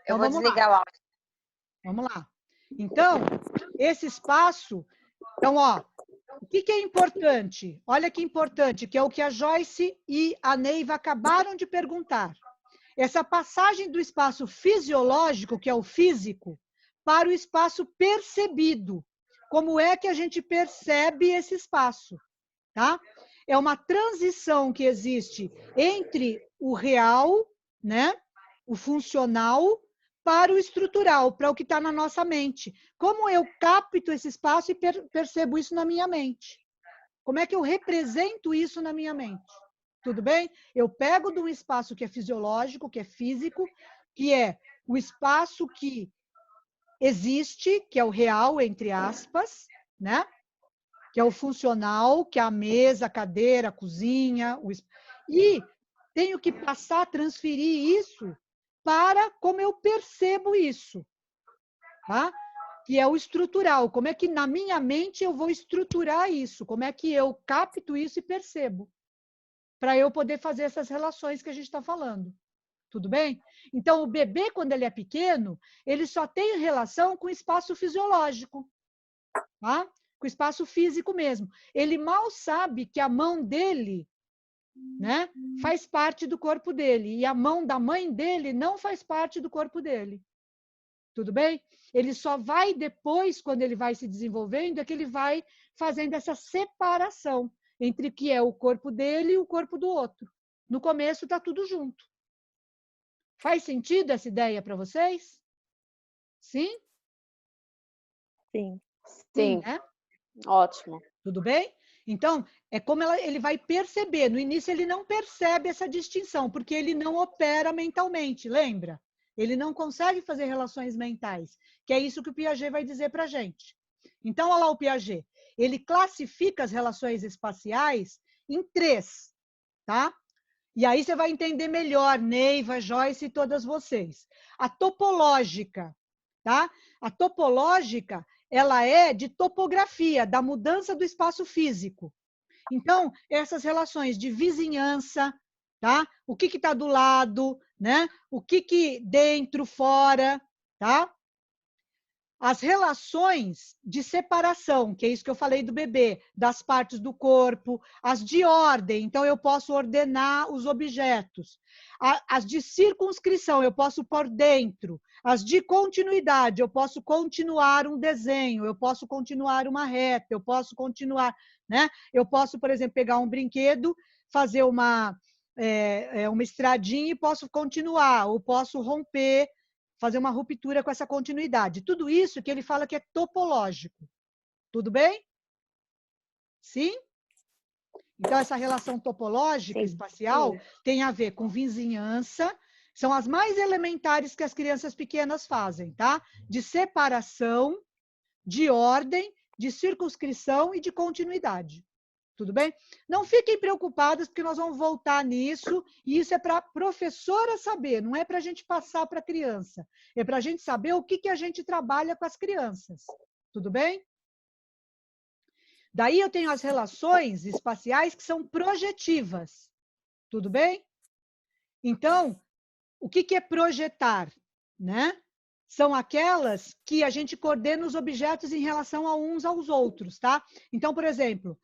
Então, Eu vou vamos desligar o áudio. Vamos lá. Então, esse espaço... Então, ó, o que é importante? Olha que importante, que é o que a Joyce e a Neiva acabaram de perguntar. Essa passagem do espaço fisiológico, que é o físico, para o espaço percebido. Como é que a gente percebe esse espaço? Tá? É uma transição que existe entre o real, né, o funcional, para o estrutural, para o que está na nossa mente. Como eu capto esse espaço e percebo isso na minha mente? Como é que eu represento isso na minha mente? Tudo bem? Eu pego de um espaço que é fisiológico, que é físico, que é o espaço que existe, que é o real, entre aspas, né? Que é o funcional, que é a mesa, a cadeira, a cozinha. E tenho que passar a transferir isso para como eu percebo isso, tá? Que é o estrutural. Como é que na minha mente eu vou estruturar isso? Como é que eu capto isso e percebo? Para eu poder fazer essas relações que a gente está falando. Tudo bem? Então, o bebê, quando ele é pequeno, ele só tem relação com o espaço fisiológico, tá? Com o espaço físico mesmo. Ele mal sabe que a mão dele, né, faz parte do corpo dele, e a mão da mãe dele não faz parte do corpo dele. Tudo bem? Ele só vai depois, quando ele vai se desenvolvendo, é que ele vai fazendo essa separação entre o que é o corpo dele e o corpo do outro. No começo está tudo junto. Faz sentido essa ideia para vocês? Sim? Sim. Sim, Né? ótimo. Tudo bem? Então, é como ele vai perceber. No início, ele não percebe essa distinção, porque ele não opera mentalmente, lembra? Ele não consegue fazer relações mentais, que é isso que o Piaget vai dizer para a gente. Então, olha lá o Piaget. Ele classifica as relações espaciais em 3, tá? E aí você vai entender melhor, Neiva, Joyce e todas vocês. A topológica, tá? A topológica, ela é de topografia, da mudança do espaço físico. Então, essas relações de vizinhança, tá? O que está do lado, né? O que dentro, fora, tá? As relações de separação, que é isso que eu falei do bebê, das partes do corpo, as de ordem, então eu posso ordenar os objetos. As de circunscrição, eu posso pôr dentro. As de continuidade, eu posso continuar um desenho, eu posso continuar uma reta, eu posso continuar, né? Eu posso, por exemplo, pegar um brinquedo, fazer uma estradinha e posso continuar, ou posso romper, fazer uma ruptura com essa continuidade. Tudo isso que ele fala que é topológico. Tudo bem? Sim? Então, essa relação topológica espacial tem a ver com vizinhança, são as mais elementares que as crianças pequenas fazem, tá? De separação, de ordem, de circunscrição e de continuidade. Tudo bem? Não fiquem preocupadas, porque nós vamos voltar nisso, e isso é para a professora saber, não é para a gente passar para a criança. É para a gente saber o que a gente trabalha com as crianças. Tudo bem? Daí eu tenho as relações espaciais que são projetivas. Tudo bem? Então, o que é projetar? Né? São aquelas que a gente coordena os objetos em relação a uns aos outros, tá? Então, por exemplo,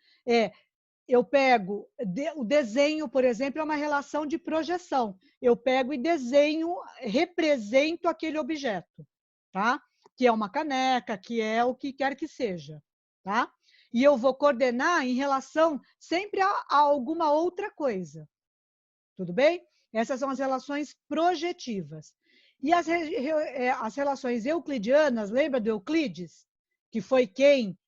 eu pego o desenho, por exemplo, é uma relação de projeção. Eu pego e desenho, represento aquele objeto, tá? Que é uma caneca, que é o que quer que seja, tá? E eu vou coordenar em relação sempre a alguma outra coisa. Tudo bem? Essas são as relações projetivas. E as relações euclidianas, lembra do Euclides? Que foi quem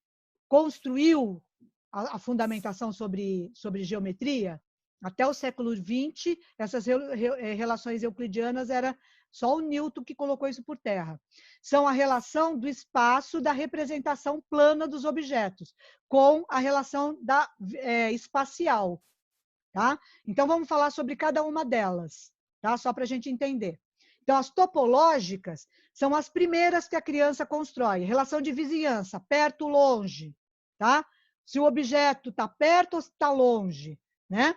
construiu a fundamentação sobre geometria, até o século XX, essas relações euclidianas era só o Newton que colocou isso por terra. São a relação do espaço da representação plana dos objetos com a relação espacial. Tá? Então, vamos falar sobre cada uma delas, tá? Só para a gente entender. Então, as topológicas são as primeiras que a criança constrói. Relação de vizinhança, perto, longe. Tá? Se o objeto está perto ou está longe. Né?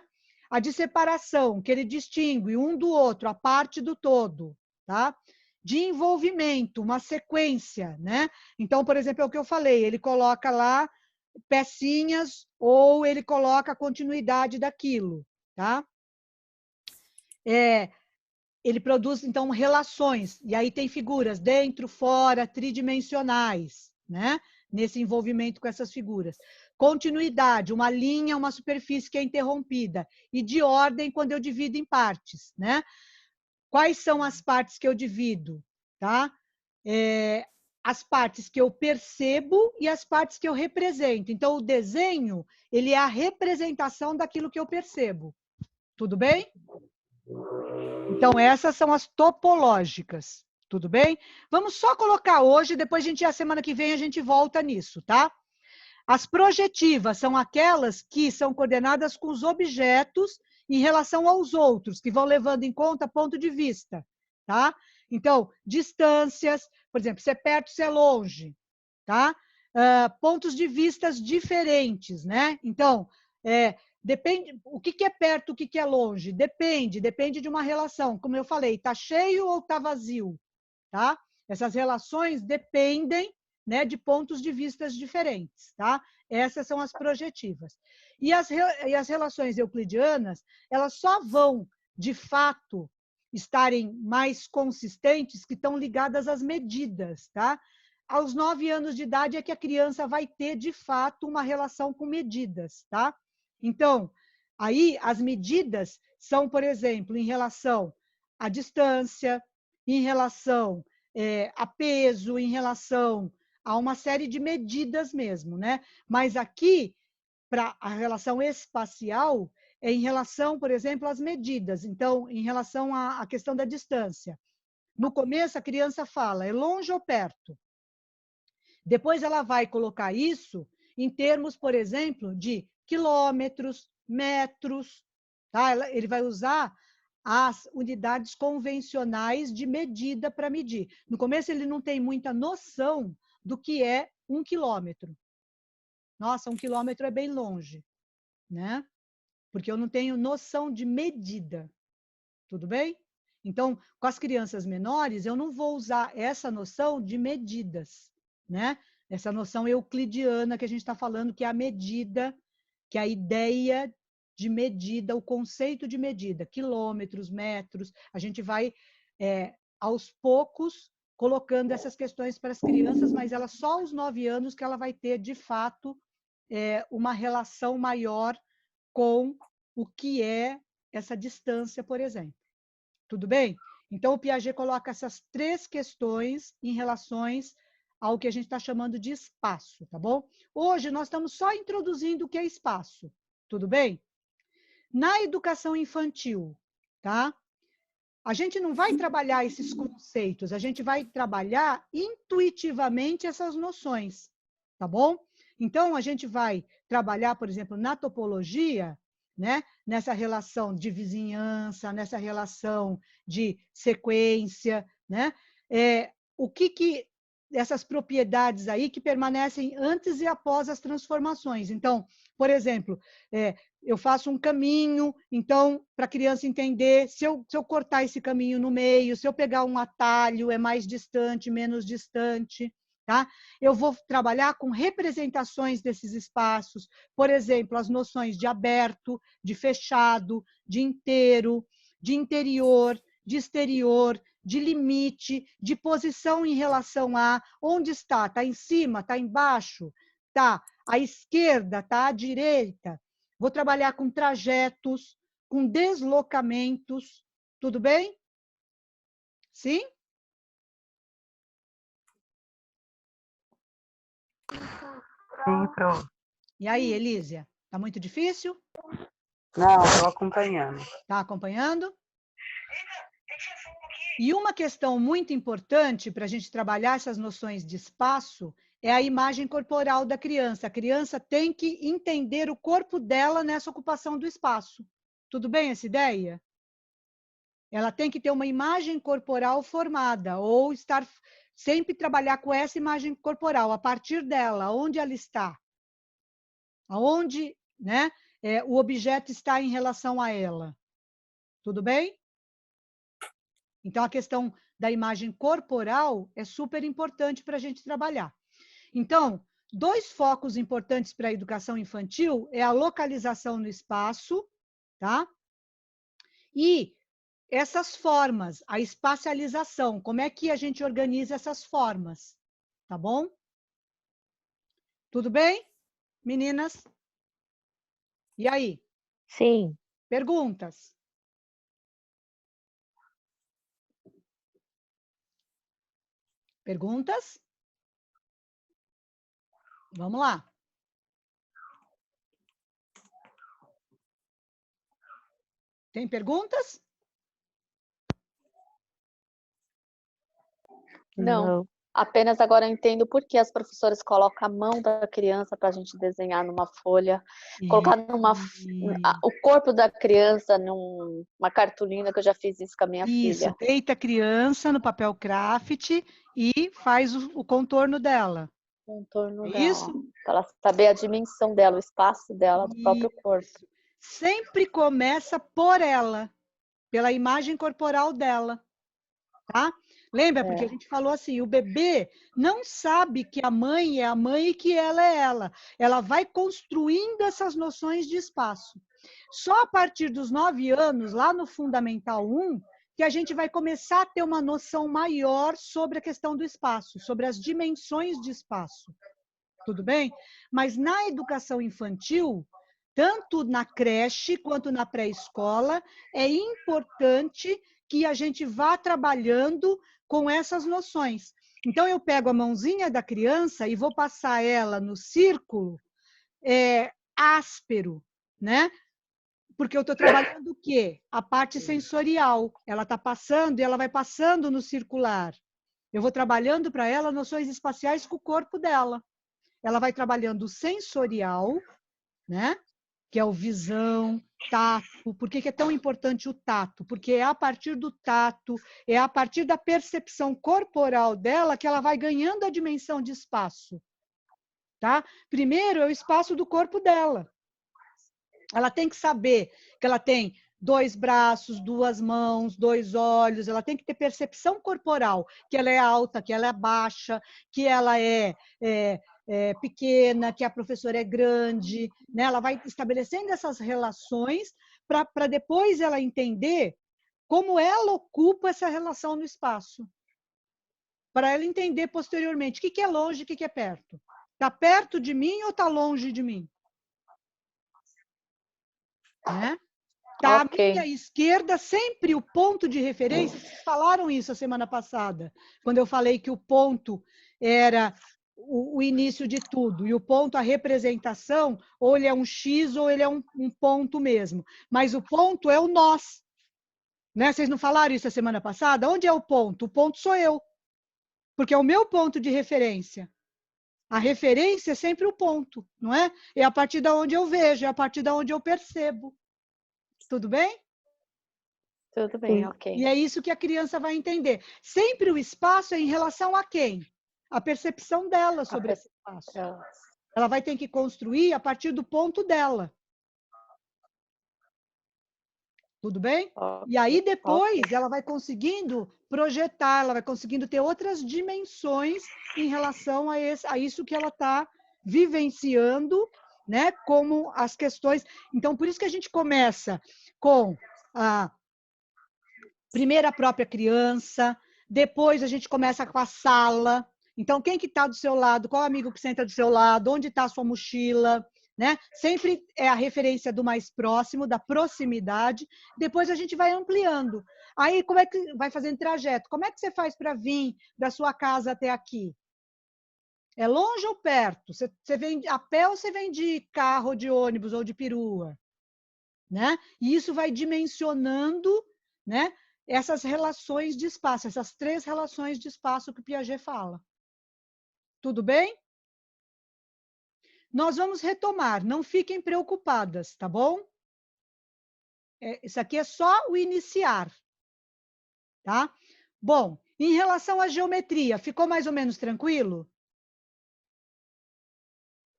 A de separação, que ele distingue um do outro, a parte do todo. Tá? De envolvimento, uma sequência. Né? Então, por exemplo, é o que eu falei, ele coloca lá pecinhas ou ele coloca a continuidade daquilo. Tá? Ele produz, então, relações, e aí tem figuras dentro, fora, tridimensionais, né? Nesse envolvimento com essas figuras. Continuidade, uma linha, uma superfície que é interrompida, e de ordem quando eu divido em partes, né? Quais são as partes que eu divido? Tá? As partes que eu percebo e as partes que eu represento. Então, o desenho, ele é a representação daquilo que eu percebo. Tudo bem? Então, essas são as topológicas, tudo bem? Vamos só colocar hoje, depois a semana que vem a gente volta nisso, tá? As projetivas são aquelas que são coordenadas com os objetos em relação aos outros, que vão levando em conta ponto de vista, tá? Então, distâncias, por exemplo, se é perto, se é longe, tá? Pontos de vistas diferentes, né? Então, depende, o que é perto, o que é longe? Depende de uma relação. Como eu falei, está cheio ou está vazio? Tá? Essas relações dependem, né, de pontos de vista diferentes. Tá? Essas são as projetivas. E as relações euclidianas, elas só vão, de fato, estarem mais consistentes que estão ligadas às medidas. Tá? Aos 9 anos de idade é que a criança vai ter, de fato, uma relação com medidas. Tá? Então, aí as medidas são, por exemplo, em relação à distância, em relação a peso, em relação a uma série de medidas mesmo, né? Mas aqui, para a relação espacial, é em relação, por exemplo, às medidas. Então, em relação à questão da distância. No começo, a criança fala, é longe ou perto? Depois ela vai colocar isso em termos, por exemplo, de quilômetros, metros, tá? Ele vai usar as unidades convencionais de medida para medir. No começo, ele não tem muita noção do que é 1 quilômetro. Nossa, 1 quilômetro é bem longe, né? Porque eu não tenho noção de medida. Tudo bem? Então, com as crianças menores, eu não vou usar essa noção de medidas, né? Essa noção euclidiana que a gente está falando, que é a medida, que é a ideia de medida, o conceito de medida, quilômetros, metros. A gente vai, aos poucos, colocando essas questões para as crianças, mas ela só aos 9 anos que ela vai ter, de fato, uma relação maior com o que é essa distância, por exemplo. Tudo bem? Então, o Piaget coloca essas 3 questões em relações ao que a gente está chamando de espaço, tá bom? Hoje, nós estamos só introduzindo o que é espaço, tudo bem? Na educação infantil, tá? A gente não vai trabalhar esses conceitos, a gente vai trabalhar intuitivamente essas noções, tá bom? Então, a gente vai trabalhar, por exemplo, na topologia, né? Nessa relação de vizinhança, nessa relação de sequência, né? O que essas propriedades aí que permanecem antes e após as transformações. Então, por exemplo, eu faço um caminho, então, para a criança entender, se eu cortar esse caminho no meio, se eu pegar um atalho, é mais distante, menos distante, tá? Eu vou trabalhar com representações desses espaços, por exemplo, as noções de aberto, de fechado, de inteiro, de interior, de exterior, de limite, de posição em relação a onde está? Está em cima? Está embaixo? Está à esquerda? Está à direita? Vou trabalhar com trajetos, com deslocamentos, tudo bem? Sim? Sim, pronto. E aí, Elísia? Tá muito difícil? Não, estou acompanhando. Tá acompanhando? E uma questão muito importante para a gente trabalhar essas noções de espaço é a imagem corporal da criança. A criança tem que entender o corpo dela nessa ocupação do espaço. Tudo bem essa ideia? Ela tem que ter uma imagem corporal formada, ou estar sempre trabalhar com essa imagem corporal, a partir dela, onde ela está. Aonde, né, o objeto está em relação a ela. Tudo bem? Então, a questão da imagem corporal é super importante para a gente trabalhar. Então, 2 focos importantes para a educação infantil é a localização no espaço, tá? E essas formas, a espacialização, como é que a gente organiza essas formas, tá bom? Tudo bem, meninas? E aí? Sim. Perguntas? Perguntas? Vamos lá. Tem perguntas? Não. Apenas agora eu entendo por que as professoras colocam a mão da criança para a gente desenhar numa folha, colocar o corpo da criança numa cartolina, que eu já fiz isso com a minha Isso, filha. deita a criança no papel craft e faz o contorno dela. Contorno É dela. isso? Para ela saber a dimensão dela, o espaço dela, do próprio corpo. Sempre começa por ela, pela imagem corporal dela, tá? Lembra? Porque a gente falou assim, o bebê não sabe que a mãe é a mãe e que ela é ela. Ela vai construindo essas noções de espaço. Só a partir dos 9 anos, lá no Fundamental 1, que a gente vai começar a ter uma noção maior sobre a questão do espaço, sobre as dimensões de espaço. Tudo bem? Mas na educação infantil, tanto na creche quanto na pré-escola, é importante que a gente vá trabalhando com essas noções. Então, eu pego a mãozinha da criança e vou passar ela no círculo áspero, né? Porque eu estou trabalhando o quê? A parte sensorial. Ela está passando e ela vai passando no circular. Eu vou trabalhando para ela noções espaciais com o corpo dela. Ela vai trabalhando o sensorial, né? Que é o visão, tato. Por que é tão importante o tato? Porque é a partir do tato, é a partir da percepção corporal dela que ela vai ganhando a dimensão de espaço. Tá? Primeiro é o espaço do corpo dela. Ela tem que saber que ela tem 2 braços, 2 mãos, 2 olhos, ela tem que ter percepção corporal, que ela é alta, que ela é baixa, que ela é pequena, que a professora é grande, né? Ela vai estabelecendo essas relações para depois ela entender como ela ocupa essa relação no espaço. Para ela entender posteriormente o que é longe e o que é perto. Está perto de mim ou está longe de mim? Né? Tá à minha esquerda sempre o ponto de referência. Vocês falaram isso a semana passada, quando eu falei que o ponto era o início de tudo, e o ponto, a representação, ou ele é um X ou ele é um ponto mesmo. Mas o ponto é o nós. Né? Vocês não falaram isso a semana passada? Onde é o ponto? O ponto sou eu. Porque é o meu ponto de referência. A referência é sempre o ponto, não é? É a partir de onde eu vejo, é a partir de onde eu percebo. Tudo bem? Tudo bem, ok. E é isso que a criança vai entender. Sempre o espaço é em relação a quem? A percepção dela sobre esse espaço. Ela vai ter que construir a partir do ponto dela. Tudo bem? E aí depois ela vai conseguindo projetar, ela vai conseguindo ter outras dimensões em relação a isso que ela está vivenciando, né? Como as questões. Então, por isso que a gente começa com primeiro a própria criança, depois a gente começa com a sala. Então, quem que está do seu lado? Qual amigo que senta do seu lado? Onde está a sua mochila? Né? Sempre é a referência do mais próximo, da proximidade. Depois a gente vai ampliando. Aí, como é que vai fazendo trajeto? Como é que você faz para vir da sua casa até aqui? É longe ou perto? Você vem a pé ou você vem de carro, ou de ônibus ou de perua? Né? E isso vai dimensionando, né, essas relações de espaço, essas 3 relações de espaço que o Piaget fala. Tudo bem? Nós vamos retomar, não fiquem preocupadas, tá bom? Isso aqui é só o iniciar, tá? Bom, em relação à geometria, ficou mais ou menos tranquilo?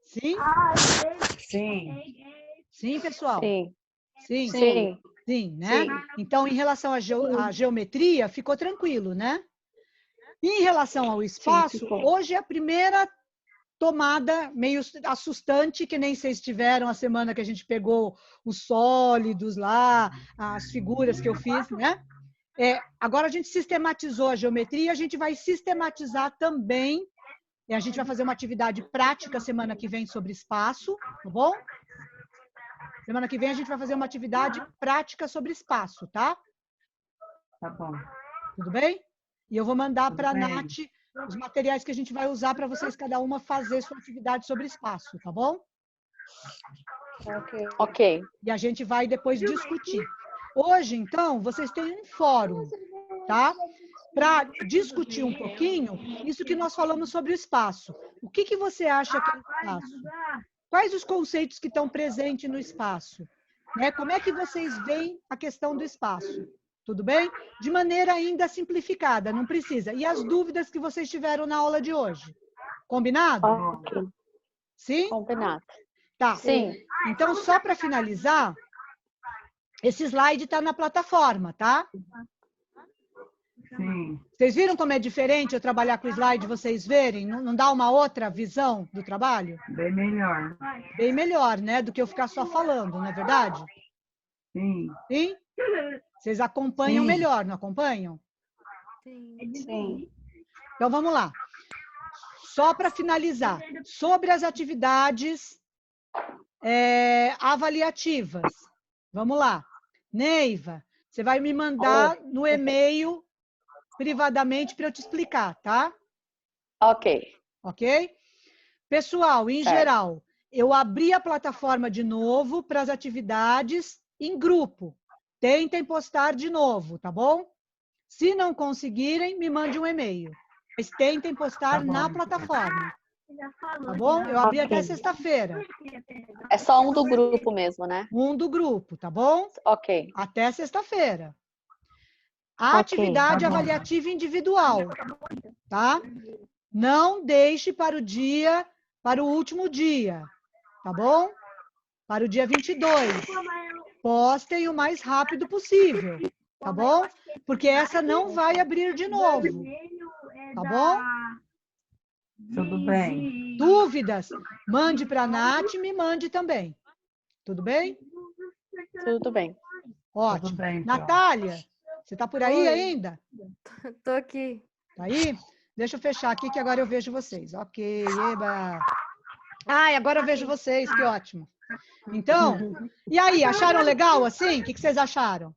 Sim? Sim. Sim, pessoal? Sim. Sim? Sim. Sim, né? Sim. Então, em relação à geometria, ficou tranquilo, né? E em relação ao espaço, ficou. hoje é a primeira tomada meio assustante, que nem vocês tiveram a semana que a gente pegou os sólidos lá, as figuras que eu fiz, né? Agora a gente sistematizou a geometria, a gente vai sistematizar também, e a gente vai fazer uma atividade prática semana que vem sobre espaço, tá bom? Semana que vem a gente vai fazer uma atividade prática sobre espaço, tá? Tá bom. Tudo bem? E eu vou mandar Tudo para a bem. Nath os materiais que a gente vai usar para vocês, cada uma, fazer sua atividade sobre espaço, tá bom? Ok. E a gente vai depois discutir. Hoje, então, vocês têm um fórum, tá? Para discutir um pouquinho isso que nós falamos sobre o espaço. O que você acha que é o espaço? Quais os conceitos que estão presentes no espaço? Né? Como é que vocês veem a questão do espaço? Tudo bem? De maneira ainda simplificada, não precisa. E as dúvidas que vocês tiveram na aula de hoje? Combinado? Ok. Sim? Combinado. Tá. Sim. Então, só para finalizar, esse slide está na plataforma, tá? Sim. Vocês viram como é diferente eu trabalhar com o slide, vocês verem? Não dá uma outra visão do trabalho? Bem melhor. Bem melhor, né? Do que eu ficar só falando, não é verdade? Sim. Sim? Vocês acompanham Sim. melhor, não acompanham? Sim. Então, vamos lá. Só para finalizar, sobre as atividades avaliativas. Vamos lá. Neiva, você vai me mandar no e-mail privadamente para eu te explicar, tá? Ok. Ok? Pessoal, em Certo. geral, eu abri a plataforma de novo para as atividades em grupo. Tentem postar de novo, tá bom? Se não conseguirem, me mande um e-mail. Mas tentem postar Tá bom. na plataforma. Tá bom? Eu abri até sexta-feira. É só um do grupo mesmo, né? Um do grupo, tá bom? Ok. Até sexta-feira. A atividade tá bom. avaliativa individual, tá? Não deixe para o último dia, tá bom? Para o dia 22. Postem o mais rápido possível, tá bom? Porque essa não vai abrir de novo, tá bom? Tudo bem. Dúvidas? Mande para a Nath, me mande também. Tudo bem? Tudo bem. Ótimo. Tudo bem, então. Natália, você está por aí Oi. ainda? Tô aqui. Tá aí? Deixa eu fechar aqui que agora eu vejo vocês. Ok, eba. Ai, agora eu vejo vocês, que ótimo. Então, e aí, acharam legal assim? O que vocês acharam?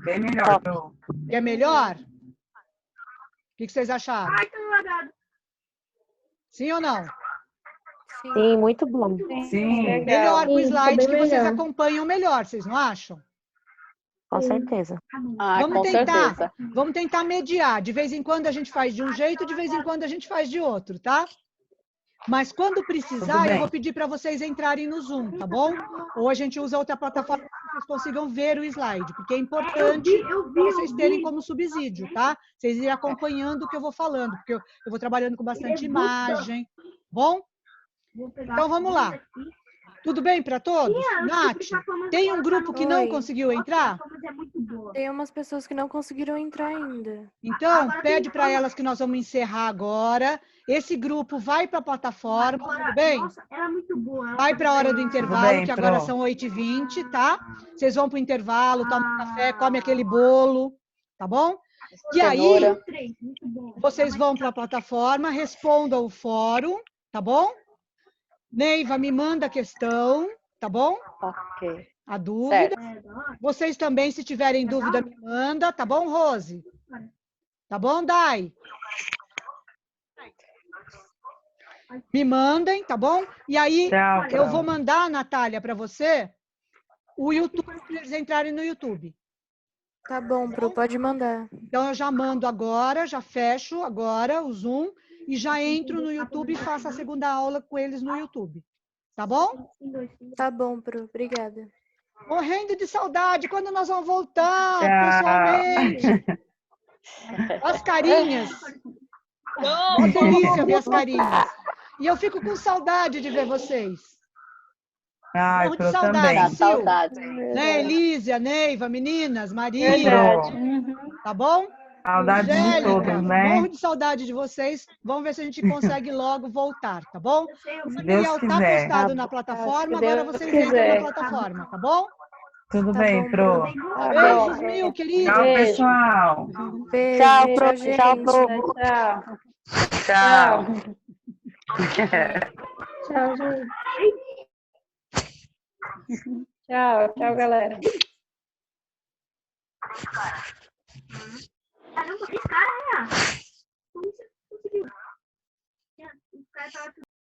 Bem melhor. Tô. É melhor? O que vocês acharam? Sim ou não? Sim, muito bom. Sim. Melhor com o Sim, ficou slide bem que vocês melhor. acompanham melhor, vocês não acham? Com certeza. Ah, Vamos com tentar. certeza. Vamos tentar mediar. De vez em quando a gente faz de um jeito, de vez em quando a gente faz de outro, tá? Mas quando precisar, Tudo bem. eu vou pedir para vocês entrarem no Zoom, tá bom? Ou a gente usa outra plataforma para que vocês consigam ver o slide, porque é importante para vocês terem como subsídio, tá? Vocês irem acompanhando o que eu vou falando, porque eu vou trabalhando com bastante imagem, bom? Então, vamos lá. Tudo bem para todos? Nath, tem um grupo que não Oi. conseguiu entrar? Tem umas pessoas que não conseguiram entrar ainda. Então, pede para elas que nós vamos encerrar agora. Esse grupo vai para a plataforma, tudo bem? Vai para a hora do intervalo, bem, que agora Pro. são 8h20, tá? Vocês vão para o intervalo, tomam um café, comem aquele bolo, tá bom? E aí, Cenoura. vocês vão para a plataforma, respondam o fórum, tá bom? Neiva, me manda a questão, tá bom? Ok. A dúvida. Certo. Vocês também, se tiverem dúvida, me manda, tá bom, Rose? Tá bom, Dai? Me mandem, tá bom? E aí, Tchau, eu Pro. vou mandar, Natália, para você, o YouTube, para eles entrarem no YouTube. Tá bom, Pro, pode mandar. Então, eu já mando agora, já fecho agora o Zoom e já entro no YouTube e faço a segunda aula com eles no YouTube. Tá bom? Tá bom, Pro, obrigada. Morrendo de saudade. Quando nós vamos voltar, Tchau. pessoalmente? As carinhas. Uma delícia ver as carinhas. E eu fico com saudade de ver vocês. Ai, Morro de Pro saudade, também. Dá Sil. saudade. Né, Elísia, Neiva, meninas, Maria, Pro. tá bom? Saudade de Angélica, todos, né? morro de saudade de vocês. Vamos ver se a gente consegue logo voltar, tá bom? O Se material Deus tá quiser. postado na plataforma, se agora Deus vocês quiser. entram na plataforma, tá bom? Tudo Tá bem, bom, Pro. Tá Beijos bom. mil, queridos. Tchau, pessoal. Beijo, Tchau, tchau, Pro. gente. Tchau, Pro. Tchau. Tchau. Tchau, gente. Tchau, tchau, galera. Caramba, esse cara é. Como você conseguiu?